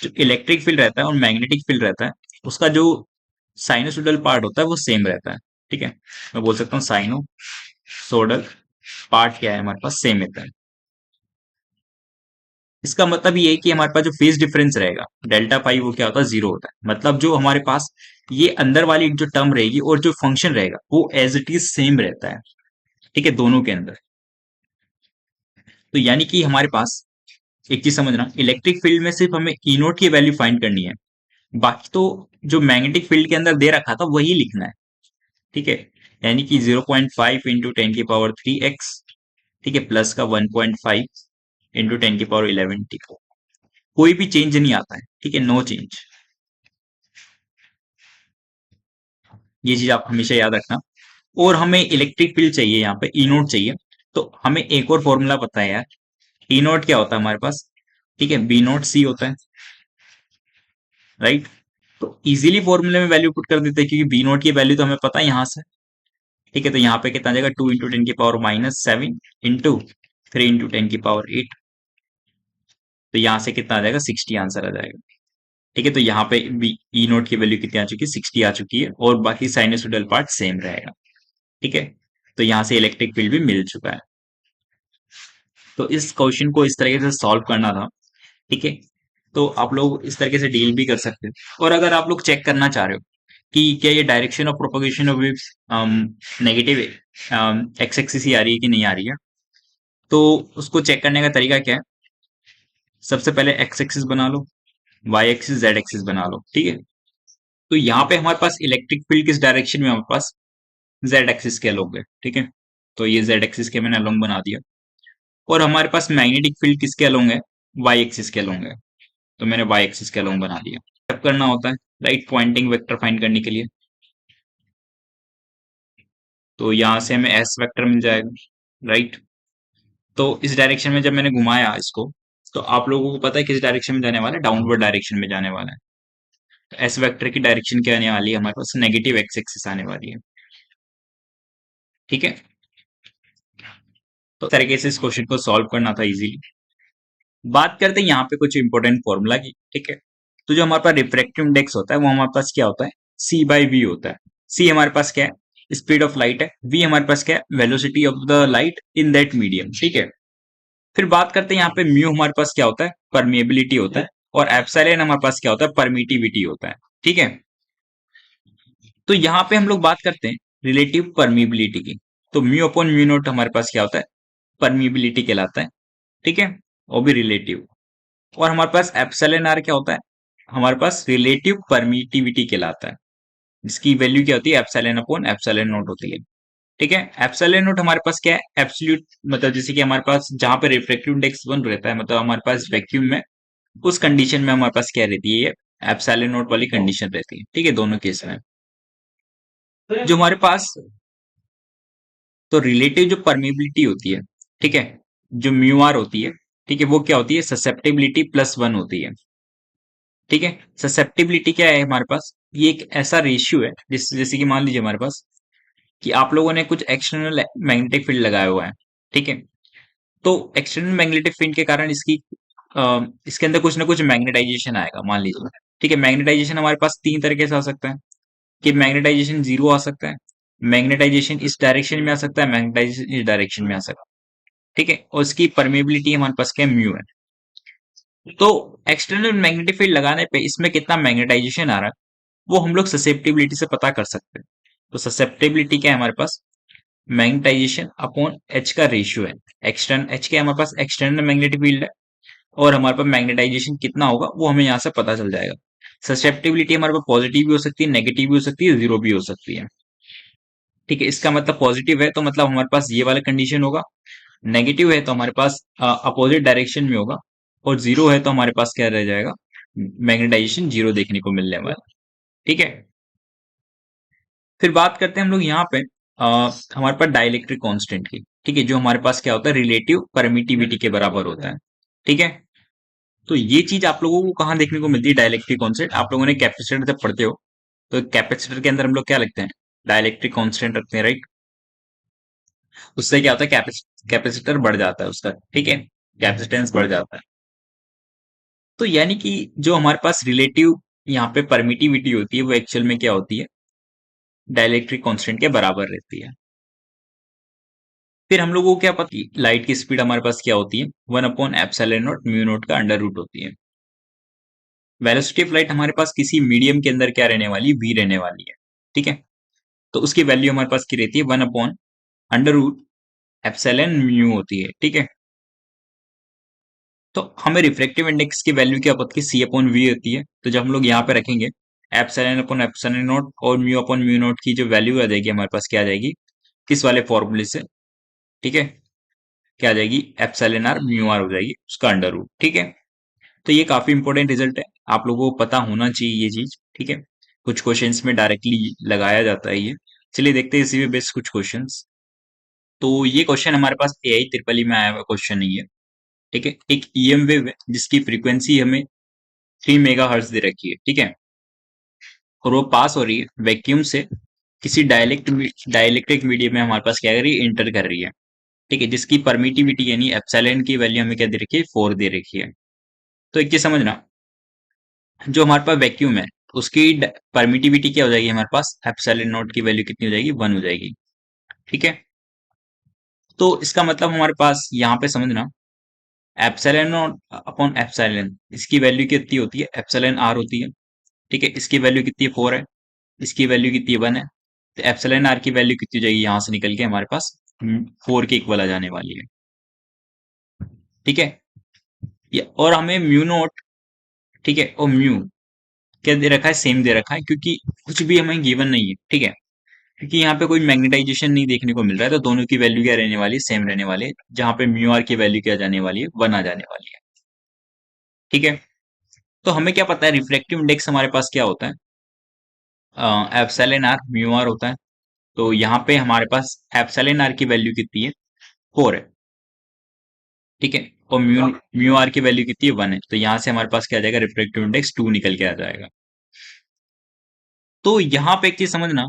जो इलेक्ट्रिक फील्ड रहता है और मैग्नेटिक फील्ड रहता है, उसका जो साइनोसोडल पार्ट होता है वो सेम रहता है, ठीक है। मैं बोल सकता हूँ साइनोसोडल पार्ट क्या है, हमारे पास सेम रहता है। इसका मतलब ये है कि हमारे पास जो फेज डिफरेंस रहेगा डेल्टा पाई, वो क्या होता है, 0 होता है। मतलब जो हमारे पास ये अंदर वाली जो टर्म रहेगी और जो फंक्शन रहेगा वो एज इट इज सेम रहता है, ठीक है, दोनों के अंदर। तो यानी कि हमारे पास एक चीज समझना, इलेक्ट्रिक फील्ड में सिर्फ हमें ई नोट की वैल्यू फाइंड करनी है, बाकी तो जो मैग्नेटिक फील्ड के अंदर दे रखा था वही लिखना है, ठीक है। यानी कि 0.5 × 10⁻³ एक्स, ठीक है, प्लस का 1.5 × 10⁻11 टी, कोई भी चेंज नहीं आता है, ठीक है, नो चेंज। ये चीज आप हमेशा याद रखना। और हमें इलेक्ट्रिक फील्ड चाहिए, यहाँ पे ई नोट चाहिए, तो हमें एक और फॉर्मूला पता है यार, ई नोट क्या होता है हमारे पास, ठीक है, बी नोट सी होता है, राइट। तो इजीली फॉर्मूले में वैल्यू पुट कर देते हैं, क्योंकि बी नोट की वैल्यू तो हमें पता है यहाँ से, ठीक है। तो यहाँ पे कितना आ जाएगा, 2 × 10⁻⁻7 इंटू 3 × 10⁻8, तो यहाँ से कितना आ जाएगा, 60 आंसर आ जाएगा, ठीक है। तो यहाँ पे ई नोट की वैल्यू कितनी आ चुकी है, 60 आ चुकी है, और बाकी साइनसोइडल पार्ट सेम रहेगा, ठीक है। तो यहाँ से इलेक्ट्रिक फील्ड भी मिल चुका है। तो इस क्वेश्चन को इस तरीके से सॉल्व करना था, ठीक है। तो आप लोग इस तरीके से डील भी कर सकते हो। और अगर आप लोग चेक करना चाह रहे हो कि क्या ये direction of propagation of waves negative X axis ही आ रही है कि नहीं आ रही है, तो उसको चेक करने का तरीका क्या है, सबसे पहले एक्स एक्सिस बना लो, वाई एक्सिस, जेड एक्सिस बना लो, ठीक है। तो यहाँ पे हमारे पास इलेक्ट्रिक फील्ड किस डायरेक्शन में, हमारे पास जेड एक्सिस के अलोंग है, ठीक है। तो ये जेड एक्सिस के मैंने अलोंग बना दिया। और हमारे पास मैग्नेटिक फील्ड किसके अलोंग है, वाई एक्सिस के अलोंग है, तो मैंने वाई एक्सिस के अलोंग बना दिया। तब करना होता है, राइट, पॉइंटिंग वेक्टर फाइंड करने के लिए। तो यहाँ से हमें एस वेक्टर मिल जाएगा, राइट। तो इस डायरेक्शन में जब मैंने घुमाया इसको, तो आप लोगों को पता है किस डायरेक्शन में जाने वाला है, डाउनवर्ड डायरेक्शन में जाने वाला है। तो एस वेक्टर की डायरेक्शन क्या आने वाली है, हमारे पास नेगेटिव एक्स एक्सिस आने वाली है, ठीक है। तो इस तरीके से इस क्वेश्चन को सॉल्व करना था इजीली। बात करते हैं यहाँ पे कुछ इंपॉर्टेंट फॉर्मूला की, ठीक है। तो जो हमारे पास रिफ्रैक्टिव इंडेक्स होता है वो हमारे पास क्या होता है, सी बाई वी होता है। सी हमारे पास क्या है, स्पीड ऑफ लाइट है। वी हमारे पास क्या है, velocity of the light in that medium, ठीक है। फिर बात करते हैं यहाँ पे म्यू हमारे पास क्या होता है, परमिएबिलिटी होता है। और एप्सिलॉन हमारे पास क्या होता है, परमिटिविटी होता है, ठीक है। तो यहाँ पे हम लोग बात करते हैं रिलेटिव परमिएबिलिटी की। तो म्यू अपॉन म्यू नोट हमारे पास क्या होता है, परमिएबिलिटी कहलाता है, ठीक है। वो भी रिलेटिव। और हमारे पास एप्सिलॉन आर क्या होता है, हमारे पास रिलेटिव परमिटिविटी कहलाता है, जिसकी वैल्यू क्या होती है, एप्सिलॉन अपॉन एप्सिलॉन नोट होती है, ठीक है। एप्सिलॉन नोट हमारे पास क्या है, एब्सोल्यूट, मतलब जैसे कि हमारे पास जहां पे रिफ्रैक्टिव इंडेक्स 1 रहता है, मतलब हमारे पास वैक्यूम में, उस कंडीशन में हमारे पास क्या रहती है, ये एप्सिलॉन नोट वाली कंडीशन रहती है, ठीक है, दोनों केस में। जो हमारे पास तो रिलेटिव जो परमिबिलिटी होती है, ठीक है, जो म्यू आर होती है, ठीक है, वो क्या होती है, ससेप्टिबिलिटी प्लस वन होती है, ठीक है। ससेप्टिबिलिटी क्या है हमारे पास, ये एक ऐसा रेशियो है जैसे कि मान लीजिए हमारे पास कि आप लोगों ने कुछ एक्सटर्नल मैग्नेटिक फील्ड लगाया हुआ है, ठीक है। तो एक्सटर्नल मैग्नेटिक फील्ड के कारण इसके अंदर कुछ ना कुछ मैग्नेटाइजेशन आएगा, मान लीजिए, ठीक है। मैग्नेटाइजेशन हमारे पास तीन तरीके से आ सकता है, कि मैग्नेटाइजेशन जीरो आ सकता है, मैग्नेटाइजेशन इस डायरेक्शन में आ सकता है, मैग्नेटाइजेशन इस डायरेक्शन में आ सकता है, ठीक है। और उसकी परमेबिलिटी हमारे पास क्या, म्यू है। तो एक्सटर्नल मैग्नेटिक फील्ड लगाने पे इसमें कितना मैग्नेटाइजेशन आ रहा है, वो हम लोग ससेप्टिबिलिटी से पता कर सकते हैं। तो ससेप्टिबिलिटी क्या है हमारे पास, मैग्नेटाइजेशन अपॉन एच का रेशियो है। एक्सटर्न एच क्या है हमारे पास, एक्सटर्नल मैग्नेटिक फील्ड है, और हमारे पास मैग्नेटाइजेशन कितना होगा वो हमें यहाँ से पता चल जाएगा। ससेप्टिबिलिटी हमारे पास पॉजिटिव भी हो सकती है, नेगेटिव भी हो सकती है, जीरो भी हो सकती है, ठीक है। इसका मतलब पॉजिटिव है तो मतलब हमारे पास ये वाला कंडीशन होगा, नेगेटिव है तो हमारे पास अपोजिट डायरेक्शन में होगा, और जीरो है तो हमारे पास क्या रह जाएगा, मैग्नेटाइजेशन जीरो देखने को मिलने वाला, ठीक है। फिर बात करते हैं हम लोग यहाँ पे हमारे पास डाइलेक्ट्रिक कांस्टेंट की, ठीक है, जो हमारे पास क्या होता है, रिलेटिव परमिटिविटी के बराबर होता है, ठीक है। तो ये चीज आप लोगों को कहाँ देखने को मिलती है, डाइलेक्ट्रिक कांस्टेंट, आप लोगों ने कैपेसिटर जब पढ़ते हो तो कैपेसिटर के अंदर हम लोग क्या लिखते हैं, डाइलेक्ट्रिक कांस्टेंट रखते हैं, राइट। उससे क्या होता है, कैपेसिटर बढ़ जाता है उसका, ठीक है, कैपेसिटेंस बढ़ जाता है। तो यानी कि जो हमारे पास रिलेटिव यहाँ पे परमिटिविटी होती है वो एक्चुअल में क्या होती है, डाइलेक्ट्रिक कांस्टेंट के बराबर रहती है। फिर हम लोगों को क्या पता कि लाइट की स्पीड हमारे पास क्या होती है, one upon epsilon not mu naught का अंडर रूट होती है। वेलोसिटी ऑफ लाइट हमारे पास किसी मीडियम के अंदर क्या रहने वाली, वी रहने वाली है, ठीक है। तो उसकी वैल्यू हमारे पास की रहती है one upon under root epsilon mu होती है, ठीक है। तो हमें रिफ्रैक्टिव इंडेक्स की वैल्यू क्या पता, कि सी अपॉन वी होती है। तो जब हम लोग यहाँ पे रखेंगे एप्सिलॉन अपॉन एप्सिलॉन नॉट और म्यू अपॉन म्यू नॉट की जो वैल्यू आ जाएगी हमारे पास क्या आ जाएगी, किस वाले फॉर्मूले से, ठीक है, क्या आ जाएगी, एप्सिलॉन आर म्यू आर हो जाएगी उसका अंडर रूट, ठीक है। तो ये काफी इंपॉर्टेंट रिजल्ट है, आप लोगों को पता होना चाहिए ये चीज, ठीक है। कुछ क्वेश्चंस में डायरेक्टली लगाया जाता है ये। चलिए देखते हैं इसी में बेस्ट कुछ क्वेश्चंस। तो ये क्वेश्चन हमारे पास एआई ट्रिपल ई में आया हुआ क्वेश्चन नहीं है, ठीक है। एक ईएम वेव है जिसकी फ्रीक्वेंसी हमें 3 मेगाहर्ट्ज दे रखी है, ठीक है, और वो पास हो रही है वैक्यूम से किसी डाइलेक्ट्रिक मीडियम में हमारे पास क्या कर रही है, इंटर कर रही है, ठीक है, जिसकी परमिटिविटी यानी एप्सिलॉन की वैल्यू हमें क्या दे रखी है, 4 दे रखी है। तो एक चीज समझना, जो हमारे पास वैक्यूम है उसकी परमिटिविटी क्या हो जाएगी, हमारे पास एप्सिलॉन नॉट की वैल्यू कितनी हो जाएगी, 1 हो जाएगी, ठीक है। तो इसका मतलब हमारे पास यहाँ पे समझना, एप्सिलॉन नॉट अपॉन एप्सिलॉन, इसकी वैल्यू कितनी होती है, एप्सिलॉन आर होती है, ठीक है। इसकी वैल्यू कितनी है, 4 है, इसकी वैल्यू कितनी है, 1 है। तो एप्सिलॉन आर की वैल्यू कितनी हो जाएगी, यहाँ से निकल के हमारे पास 4 के इक्वल आ जाने वाली है, ठीक है। और हमें म्यू नोट, ठीक है, और म्यू क्या दे रखा है, सेम दे रखा है, क्योंकि कुछ भी हमें गिवन नहीं है, ठीक है। क्योंकि यहाँ पे कोई मैग्नेटाइजेशन नहीं देखने को मिल रहा है, तो दोनों की वैल्यू क्या रहने वाली है, सेम रहने वाली है, जहां पे म्यू आर की वैल्यू क्या जाने वाली है, 1 आ जाने वाली है, ठीक है। तो हमें क्या पता है, रिफ्रैक्टिव इंडेक्स हमारे पास क्या होता है, एप्सिलॉन आर म्यू आर होता है। तो यहाँ पे हमारे पास एप्सिलॉन आर की वैल्यू कितनी है, 4 है, ठीक है, और म्यू आर की वैल्यू कितनी है, 1 है। तो यहाँ से हमारे पास क्या आ जाएगा, रिफ्रैक्टिव इंडेक्स 2 निकल के आ जाएगा। तो यहाँ पे एक चीज समझना,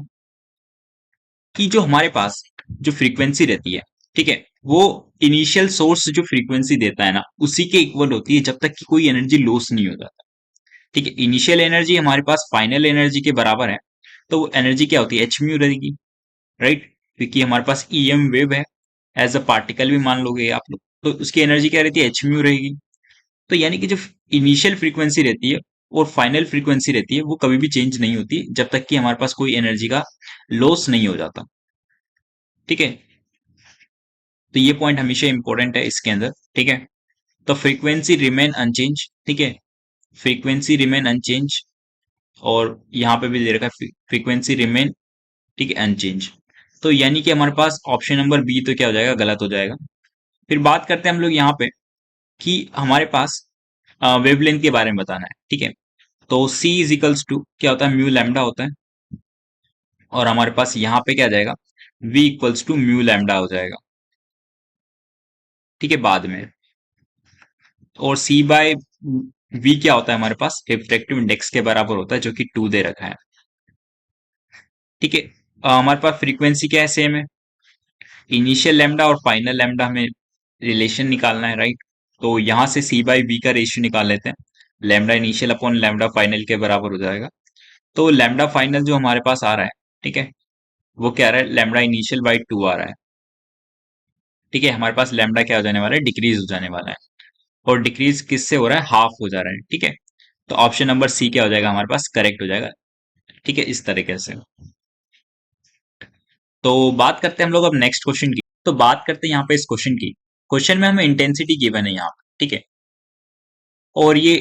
कि जो हमारे पास जो फ्रीक्वेंसी रहती है, ठीक है, वो इनिशियल सोर्स जो फ्रीक्वेंसी देता है ना, उसी के इक्वल होती है जब तक कि कोई एनर्जी लॉस नहीं हो जाता। ठीक है, इनिशियल एनर्जी हमारे पास फाइनल एनर्जी के बराबर है, तो वो एनर्जी क्या होती है, एच म्यू रहेगी, राइट। क्योंकि हमारे पास ईएम वेव है, एज अ पार्टिकल भी मान लोगे आप लोग, तो उसकी एनर्जी क्या रहती है, एच म्यू रहेगी। तो यानी कि जो इनिशियल फ्रीक्वेंसी रहती है और फाइनल फ्रीक्वेंसी रहती है वो कभी भी चेंज नहीं होती जब तक कि हमारे पास कोई एनर्जी का लॉस नहीं हो जाता। ठीक है, तो ये पॉइंट हमेशा इंपॉर्टेंट है इसके अंदर। ठीक है, तो फ्रीक्वेंसी रिमेन अनचेंज। ठीक है, फ्रीक्वेंसी रिमेन अनचेंज, और यहाँ पे भी दे रखा है फ्रीक्वेंसी रिमेन, ठीक है, अनचेंज। तो यानी कि हमारे पास ऑप्शन नंबर बी तो क्या हो जाएगा, गलत हो जाएगा। फिर बात करते हैं हम लोग यहाँ पे कि हमारे पास वेवलेंथ के बारे में बताना है। ठीक है, तो C इज इक्वल्स टू क्या होता है, म्यू लैम्डा होता है, और हमारे पास यहाँ पे क्या आ जाएगा, V equals to mu lambda हो जाएगा। ठीक है, बाद में, और C बाय V क्या होता है हमारे पास, रिफ्रैक्टिव इंडेक्स के बराबर होता है, जो कि 2 दे रखा है। ठीक है, हमारे पास फ्रीक्वेंसी क्या है, सेम है। इनिशियल लैम्डा और फाइनल लैम्डा हमें रिलेशन निकालना है, राइट। तो यहां से C बाई वी का रेशियो निकाल लेते हैं, lambda initial upon lambda final के बराबर हो जाएगा। तो लैम्डा फाइनल जो हमारे पास आ रहा है, ठीक है, वो क्या आ रहा है, लैम्डा इनिशियल बाई 2 आ रहा है। ठीक है, हमारे पास लैम्डा क्या हो जाने वाला है, डिक्रीज हो जाने वाला है, और डिक्रीज किससे हो रहा है, हाफ हो जा रहा है। ठीक है, तो ऑप्शन नंबर सी क्या हो जाएगा हमारे पास, करेक्ट हो जाएगा। ठीक है, इस तरीके से। तो बात करते हैं हम लोग अब नेक्स्ट क्वेश्चन की। तो बात करते हैं यहाँ पे इस क्वेश्चन की। क्वेश्चन में हमें इंटेंसिटी गिवन है यहाँ पे, ठीक है, और ये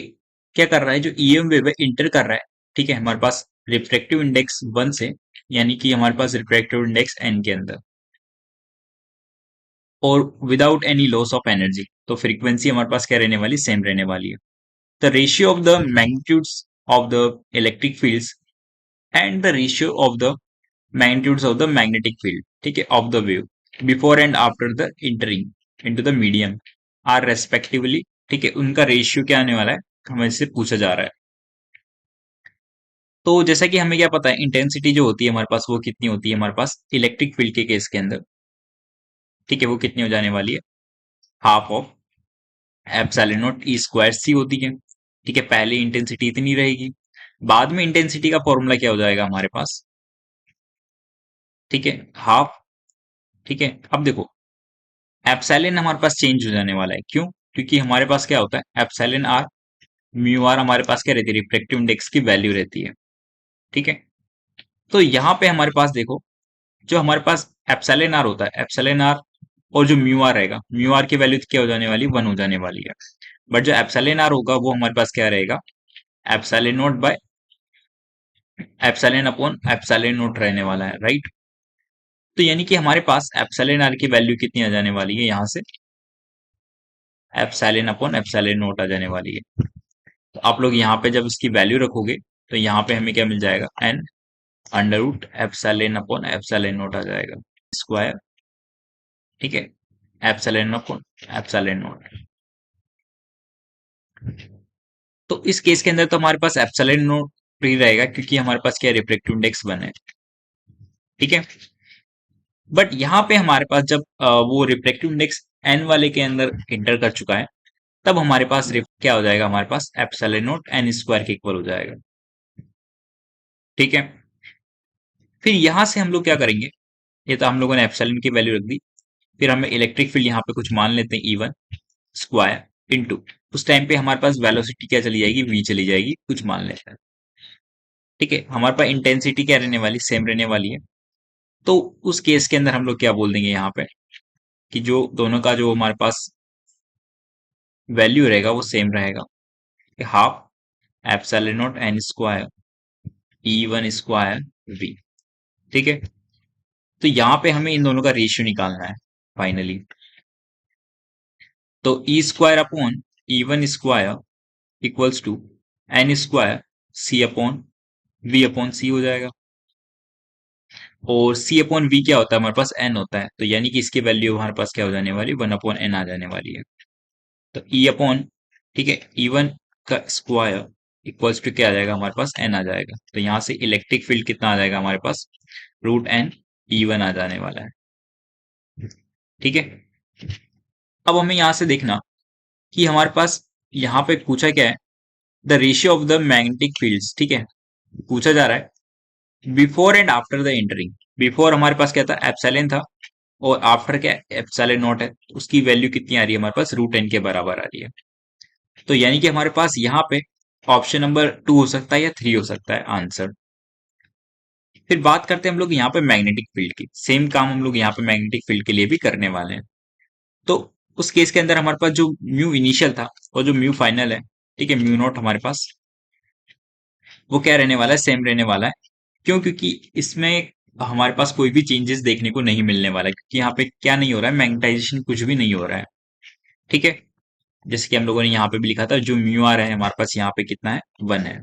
क्या कर रहा है, जो ईएम वेव है इंटर कर रहा है। ठीक है, हमारे पास रिफ्रैक्टिव इंडेक्स 1 से, यानी कि हमारे पास रिफ्रैक्टिव इंडेक्स एन के अंदर, और without any loss of energy, तो फ्रीक्वेंसी हमारे पास क्या रहने वाली, सेम रहने वाली है। The ratio of the magnitudes of the electric fields and the ratio of the magnitudes of the magnetic field, ठीक है, of the wave before and after the entering into the medium are respectively, ठीक है, उनका ratio क्या आने वाला है, हमें इससे पूछा जा रहा है। तो जैसा कि हमें क्या पता है, इंटेंसिटी जो होती है हमारे पास वो कितनी होती है हमारे पास इलेक्ट्रिक फील्ड के केस के अंदर, ठीक है, वो कितनी हो जाने वाली है, half of epsilon not E square C होती है। ठीक है, पहले इंटेंसिटी इतनी रहेगी, बाद में इंटेंसिटी का फॉर्मूला क्या हो जाएगा हमारे पास, ठीक है, हाफ। ठीक है, अब देखो एप्सिलॉन हमारे पास चेंज हो जाने वाला है, क्यों, क्योंकि हमारे पास क्या होता है, एप्सिलॉन आर म्यू आर हमारे पास क्या रहती है, रिफ्लेक्टिव इंडेक्स की वैल्यू रहती है। ठीक है, तो यहाँ पे हमारे पास देखो, जो हमारे पास एप्सिलॉन आर होता है, एप्सिलॉन आर और जो म्यू आर रहेगा, म्यू आर की वैल्यू क्या हो जाने वाली, 1 हो जाने वाली है। बट जो एप्सिलॉन आर होगा वो हमारे पास क्या रहेगा, epsilon not by epsilon upon epsilon not रहने वाला है, राइट। तो यानी कि हमारे पास एप्सिलॉन आर की वैल्यू कितनी आ जाने वाली है, यहाँ से एप्सिलॉन अपॉन एप्सिलॉन नॉट आ जाने वाली है। तो आप लोग यहाँ पे जब इसकी वैल्यू रखोगे तो यहाँ पे हमें क्या मिल जाएगा, N under root epsilon upon epsilon nought आ जाएगा स्क्वायर। ठीक है, एप्सिलॉन अपॉन एप्सिलॉन नॉट। तो इस केस के अंदर तो हमारे पास एप्सिलॉन नॉट ही रहेगा, क्योंकि हमारे पास क्या रिफ्लेक्टिव इंडेक्स 1 है। ठीक है, बट यहाँ पे हमारे पास जब वो रिफ्लेक्टिव इंडेक्स एन वाले के अंदर इंटर कर चुका है, तब हमारे पास क्या हो जाएगा, हमारे पास एप्सिलॉन नॉट एन स्क्वायर के इक्वल हो जाएगा। ठीक है, फिर यहां से हम लोग क्या करेंगे, ये तो हम लोगों ने एप्सिलॉन की वैल्यू रख दी, फिर हमें इलेक्ट्रिक फील्ड यहाँ पे कुछ मान लेते हैं, E1 स्क्वायर इनटू, उस टाइम पे हमारे पास वेलोसिटी क्या चली जाएगी, v चली जाएगी, कुछ मान लेते हैं। ठीक है, हमारे पास इंटेंसिटी क्या रहने वाली, सेम रहने वाली है। तो उस केस के अंदर हम लोग क्या बोल देंगे यहाँ पे, कि जो दोनों का जो हमारे पास वैल्यू रहेगा वो सेम रहेगा, half epsilon not an square E1 square v। ठीक है, तो यहाँ पे हमें इन दोनों का रेशियो निकालना है फाइनली। तो E square upon E1 square equals to N square C upon V upon C हो जाएगा, और सी अपॉन वी क्या होता है, हमारे पास एन होता है, तो यानी कि इसकी वैल्यू हमारे पास क्या हो जाने वाली, 1 अपॉन एन आ जाने वाली है। तो ई अपॉन, ठीक है, E1 का स्क्वायर इक्वल्स टू क्या आ जाएगा, हमारे पास एन आ जाएगा। तो यहाँ से इलेक्ट्रिक फील्ड कितना आ जाएगा हमारे पास, रूट एन E1 आ जाने वाला है। ठीक है। अब हमें यहां से देखना कि हमारे पास यहाँ पे पूछा क्या है, the ratio of the magnetic fields. ठीक है, पूछा जा रहा है before and after the entering. Before हमारे पास क्या था, एप्सिलॉन था, और आफ्टर क्या, एप्सिलॉन नॉट है। उसकी वैल्यू कितनी आ रही है हमारे पास, √n के बराबर आ रही है। तो यानी कि हमारे पास यहाँ पे ऑप्शन नंबर 2 हो सकता है या 3 हो सकता है आंसर। फिर बात करते हैं हम लोग यहाँ पे मैग्नेटिक फील्ड की। सेम काम हम लोग यहाँ पे मैग्नेटिक फील्ड के लिए भी करने वाले हैं। तो उस केस के अंदर हमारे पास जो म्यू इनिशियल था और जो म्यू फाइनल है, ठीक है, म्यू नॉट हमारे पास वो क्या रहने वाला है, सेम रहने वाला है। क्यों? क्योंकि इसमें हमारे पास कोई भी चेंजेस देखने को नहीं मिलने वाला है, क्योंकि यहाँ पे क्या नहीं हो रहा है, मैग्नेटाइजेशन कुछ भी नहीं हो रहा है। ठीक है, जैसे कि हम लोगों ने यहाँ पे भी लिखा था, जो म्यू आर है हमारे पास यहाँ पे कितना है, 1 है।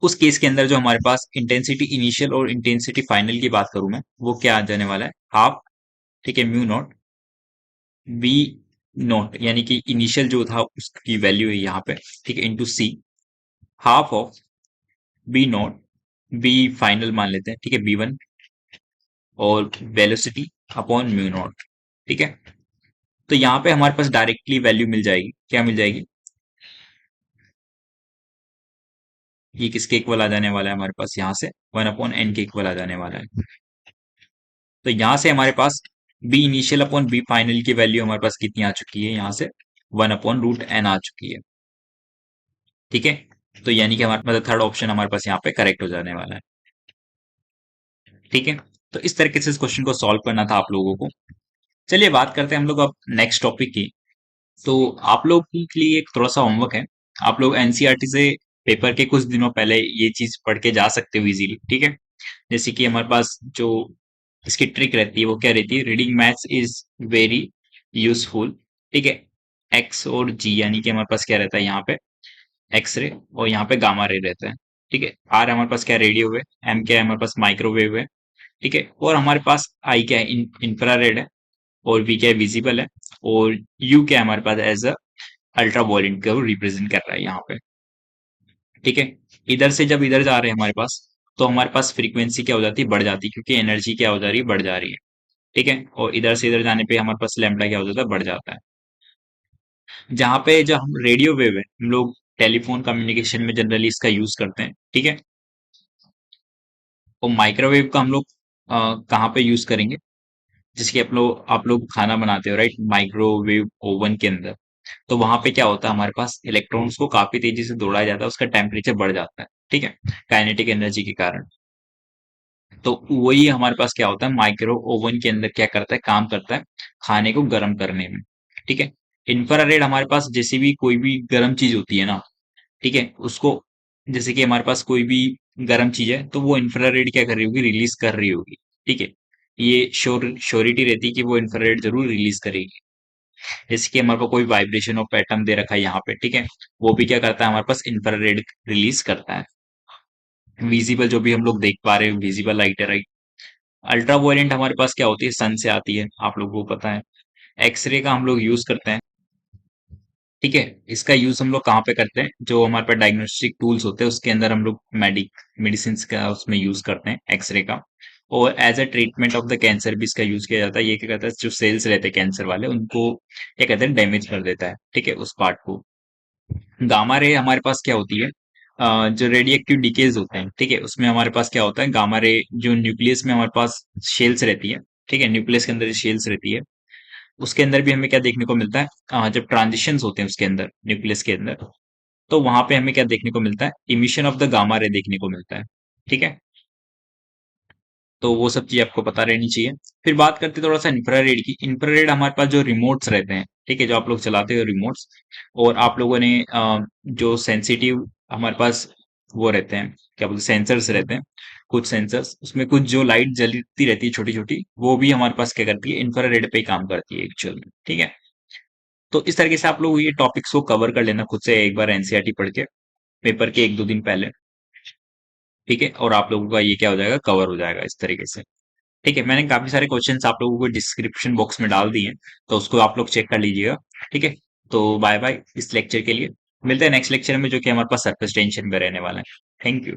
उस केस के अंदर जो हमारे पास इंटेंसिटी इनिशियल और इंटेंसिटी फाइनल की बात करूं मैं, वो क्या आ जाने वाला है, हाफ, ठीक है, म्यू नॉट बी नॉट, यानी कि इनिशियल जो था उसकी वैल्यू है यहाँ पे, ठीक है, into C, half of B naught, B final मान लेते हैं, ठीक है, B1, और वेलोसिटी अपॉन म्यू नॉट। ठीक है, तो यहाँ पे हमारे पास डायरेक्टली वैल्यू मिल जाएगी, क्या मिल जाएगी, ये किसके इक्वल आ जाने वाला है हमारे पास, यहाँ से 1/n के इक्वल आ जाने वाला है। तो यहाँ से हमारे पास B initial upon B final की वैल्यू हमारे पास कितनी आ चुकी है, यहाँ से 1/√n आ चुकी है। ठीक है, तो यानी कि हमारे मतलब थर्ड ऑप्शन हमारे पास यहाँ पे करेक्ट हो जाने वाला है। ठीक है, तो इस तरीके से इस क्वेश्चन को सॉल्व करना था आप लोगों को। चलिए बात करते हैं हम लोग अब नेक्स्ट टॉपिक की। तो आप लोग के लिए एक थोड़ा सा होमवर्क है। आप लोग एनसीईआरटी से पेपर के कुछ दिनों पहले ये चीज पढ़ के जा सकते हो इजीली। ठीक है, जैसे कि हमारे पास जो इसकी ट्रिक रहती है वो क्या रहती है, reading maths is very useful. ठीक है, एक्स और जी, यानी कि हमारे पास क्या रहता है यहाँ पे, एक्स रे और यहाँ पे गामा रे रहता है। ठीक है, आर हमारे पास क्या, रेडियो है, एम क्या है हमारे पास, माइक्रोवेव है। ठीक है, और हमारे पास आई क्या है, इंफ्रारेड है, और वी क्या है, विजिबल है, और यू क्या है हमारे पास एज अ अल्ट्रा वायलेट को रिप्रेजेंट कर रहा है यहाँ पे। ठीक है, इधर से जब इधर जा रहे हैं हमारे पास, तो हमारे पास फ्रीक्वेंसी क्या हो जाती है, बढ़ जाती है, क्योंकि एनर्जी क्या हो जा रही है, बढ़ जा रही है। ठीक है, और इधर से इधर जाने पे हमारे पास लैम्बडा क्या हो जाता है, बढ़ जाता है। जहाँ पे जो हम रेडियो वेव है, हम लोग टेलीफोन कम्युनिकेशन में जनरली इसका यूज करते हैं। ठीक है, और माइक्रोवेव का हम लोग कहाँ पे यूज करेंगे, जैसे कि आप लोग खाना बनाते हो, राइट, माइक्रोवेव ओवन के अंदर। तो वहां पे क्या होता है, हमारे पास इलेक्ट्रॉन्स को काफी तेजी से दौड़ाया जाता है, उसका टेम्परेचर बढ़ जाता है। ठीक है, काइनेटिक एनर्जी के कारण। तो वही हमारे पास क्या होता है, माइक्रो ओवन के अंदर क्या करता है, काम करता है खाने को गर्म करने में। ठीक है, इंफ्रारेड हमारे पास जैसे भी कोई भी गर्म चीज होती है ना, ठीक है, उसको, जैसे कि हमारे पास कोई भी गर्म चीज है, तो वो इंफ्रारेड क्या कर रही होगी, रिलीज कर रही होगी। ठीक है, ये श्योरिटी रहती है कि वो इंफ्रारेड जरूर रिलीज करेगी। जैसे कि हमारे पास कोई वाइब्रेशन ऑफ एटम दे रखा है यहाँ पे, ठीक है, वो भी क्या करता है, हमारे पास इंफ्रारेड रिलीज करता है। विजिबल जो भी हम लोग देख पा रहे हैं, विजिबल लाइट है, राइट। अल्ट्रा वायलेंट हमारे पास क्या होती है, सन से आती है, आप लोगों को पता है। एक्सरे का हम लोग यूज करते हैं। ठीक है, इसका यूज हम लोग कहाँ पे करते हैं, जो हमारे पास डायग्नोस्टिक टूल्स होते हैं उसके अंदर हम लोग मेडिसिन का उसमें यूज करते हैं एक्सरे का। और as a treatment of the cancer भी इसका यूज किया जाता है। ये क्या कहता है, जो सेल्स रहते हैं कैंसर वाले, उनको क्या कहते हैं, डैमेज कर देता है। ठीक है, उस पार्ट को। गामा रे हमारे पास क्या होती है, जो रेडियो एक्टिव डिकेज होते हैं, ठीक है, उसमें हमारे पास क्या होता है, गामा रे जो न्यूक्लियस में हमारे पास शेल्स रहती है। ठीक है, न्यूक्लियस के अंदर शेल्स रहती है, उसके अंदर भी हमें क्या देखने को मिलता है, जब ट्रांजिशंस होते हैं उसके अंदर, न्यूक्लियस के अंदर, तो वहां पे हमें क्या देखने को मिलता है, emission of the gamma ray देखने को मिलता है। ठीक है, तो वो सब चीज आपको पता रहनी चाहिए। फिर बात करते हैं थोड़ा सा इंफ्रारेड की। इंफ्रारेड हमारे पास जो रिमोट्स रहते हैं, ठीक है, जो आप लोग चलाते हो रिमोट्स, और आप लोगों ने जो सेंसिटिव हमारे पास वो रहते हैं, क्या बोलते हैं, सेंसर्स रहते हैं। कुछ सेंसर्स, उसमें कुछ जो लाइट जलती रहती है छोटी छोटी, वो भी हमारे पास क्या करती है, इंफ्रारेड पे ही काम करती है एक्चुअल में। ठीक है, तो इस तरीके से आप लोग ये टॉपिक्स को कवर कर लेना खुद से एक बार एनसीईआरटी पढ़ के, पेपर के 1-2 दिन पहले। ठीक है, और आप लोगों का ये क्या हो जाएगा, कवर हो जाएगा इस तरीके से। ठीक है, मैंने काफी सारे क्वेश्चंस आप लोगों को डिस्क्रिप्शन बॉक्स में डाल दिए हैं, तो उसको आप लोग चेक कर लीजिएगा। ठीक है, तो बाय बाय इस लेक्चर के लिए। मिलते हैं नेक्स्ट लेक्चर में, जो कि हमारे पास सरफेस टेंशन में रहने वाला है। Thank you.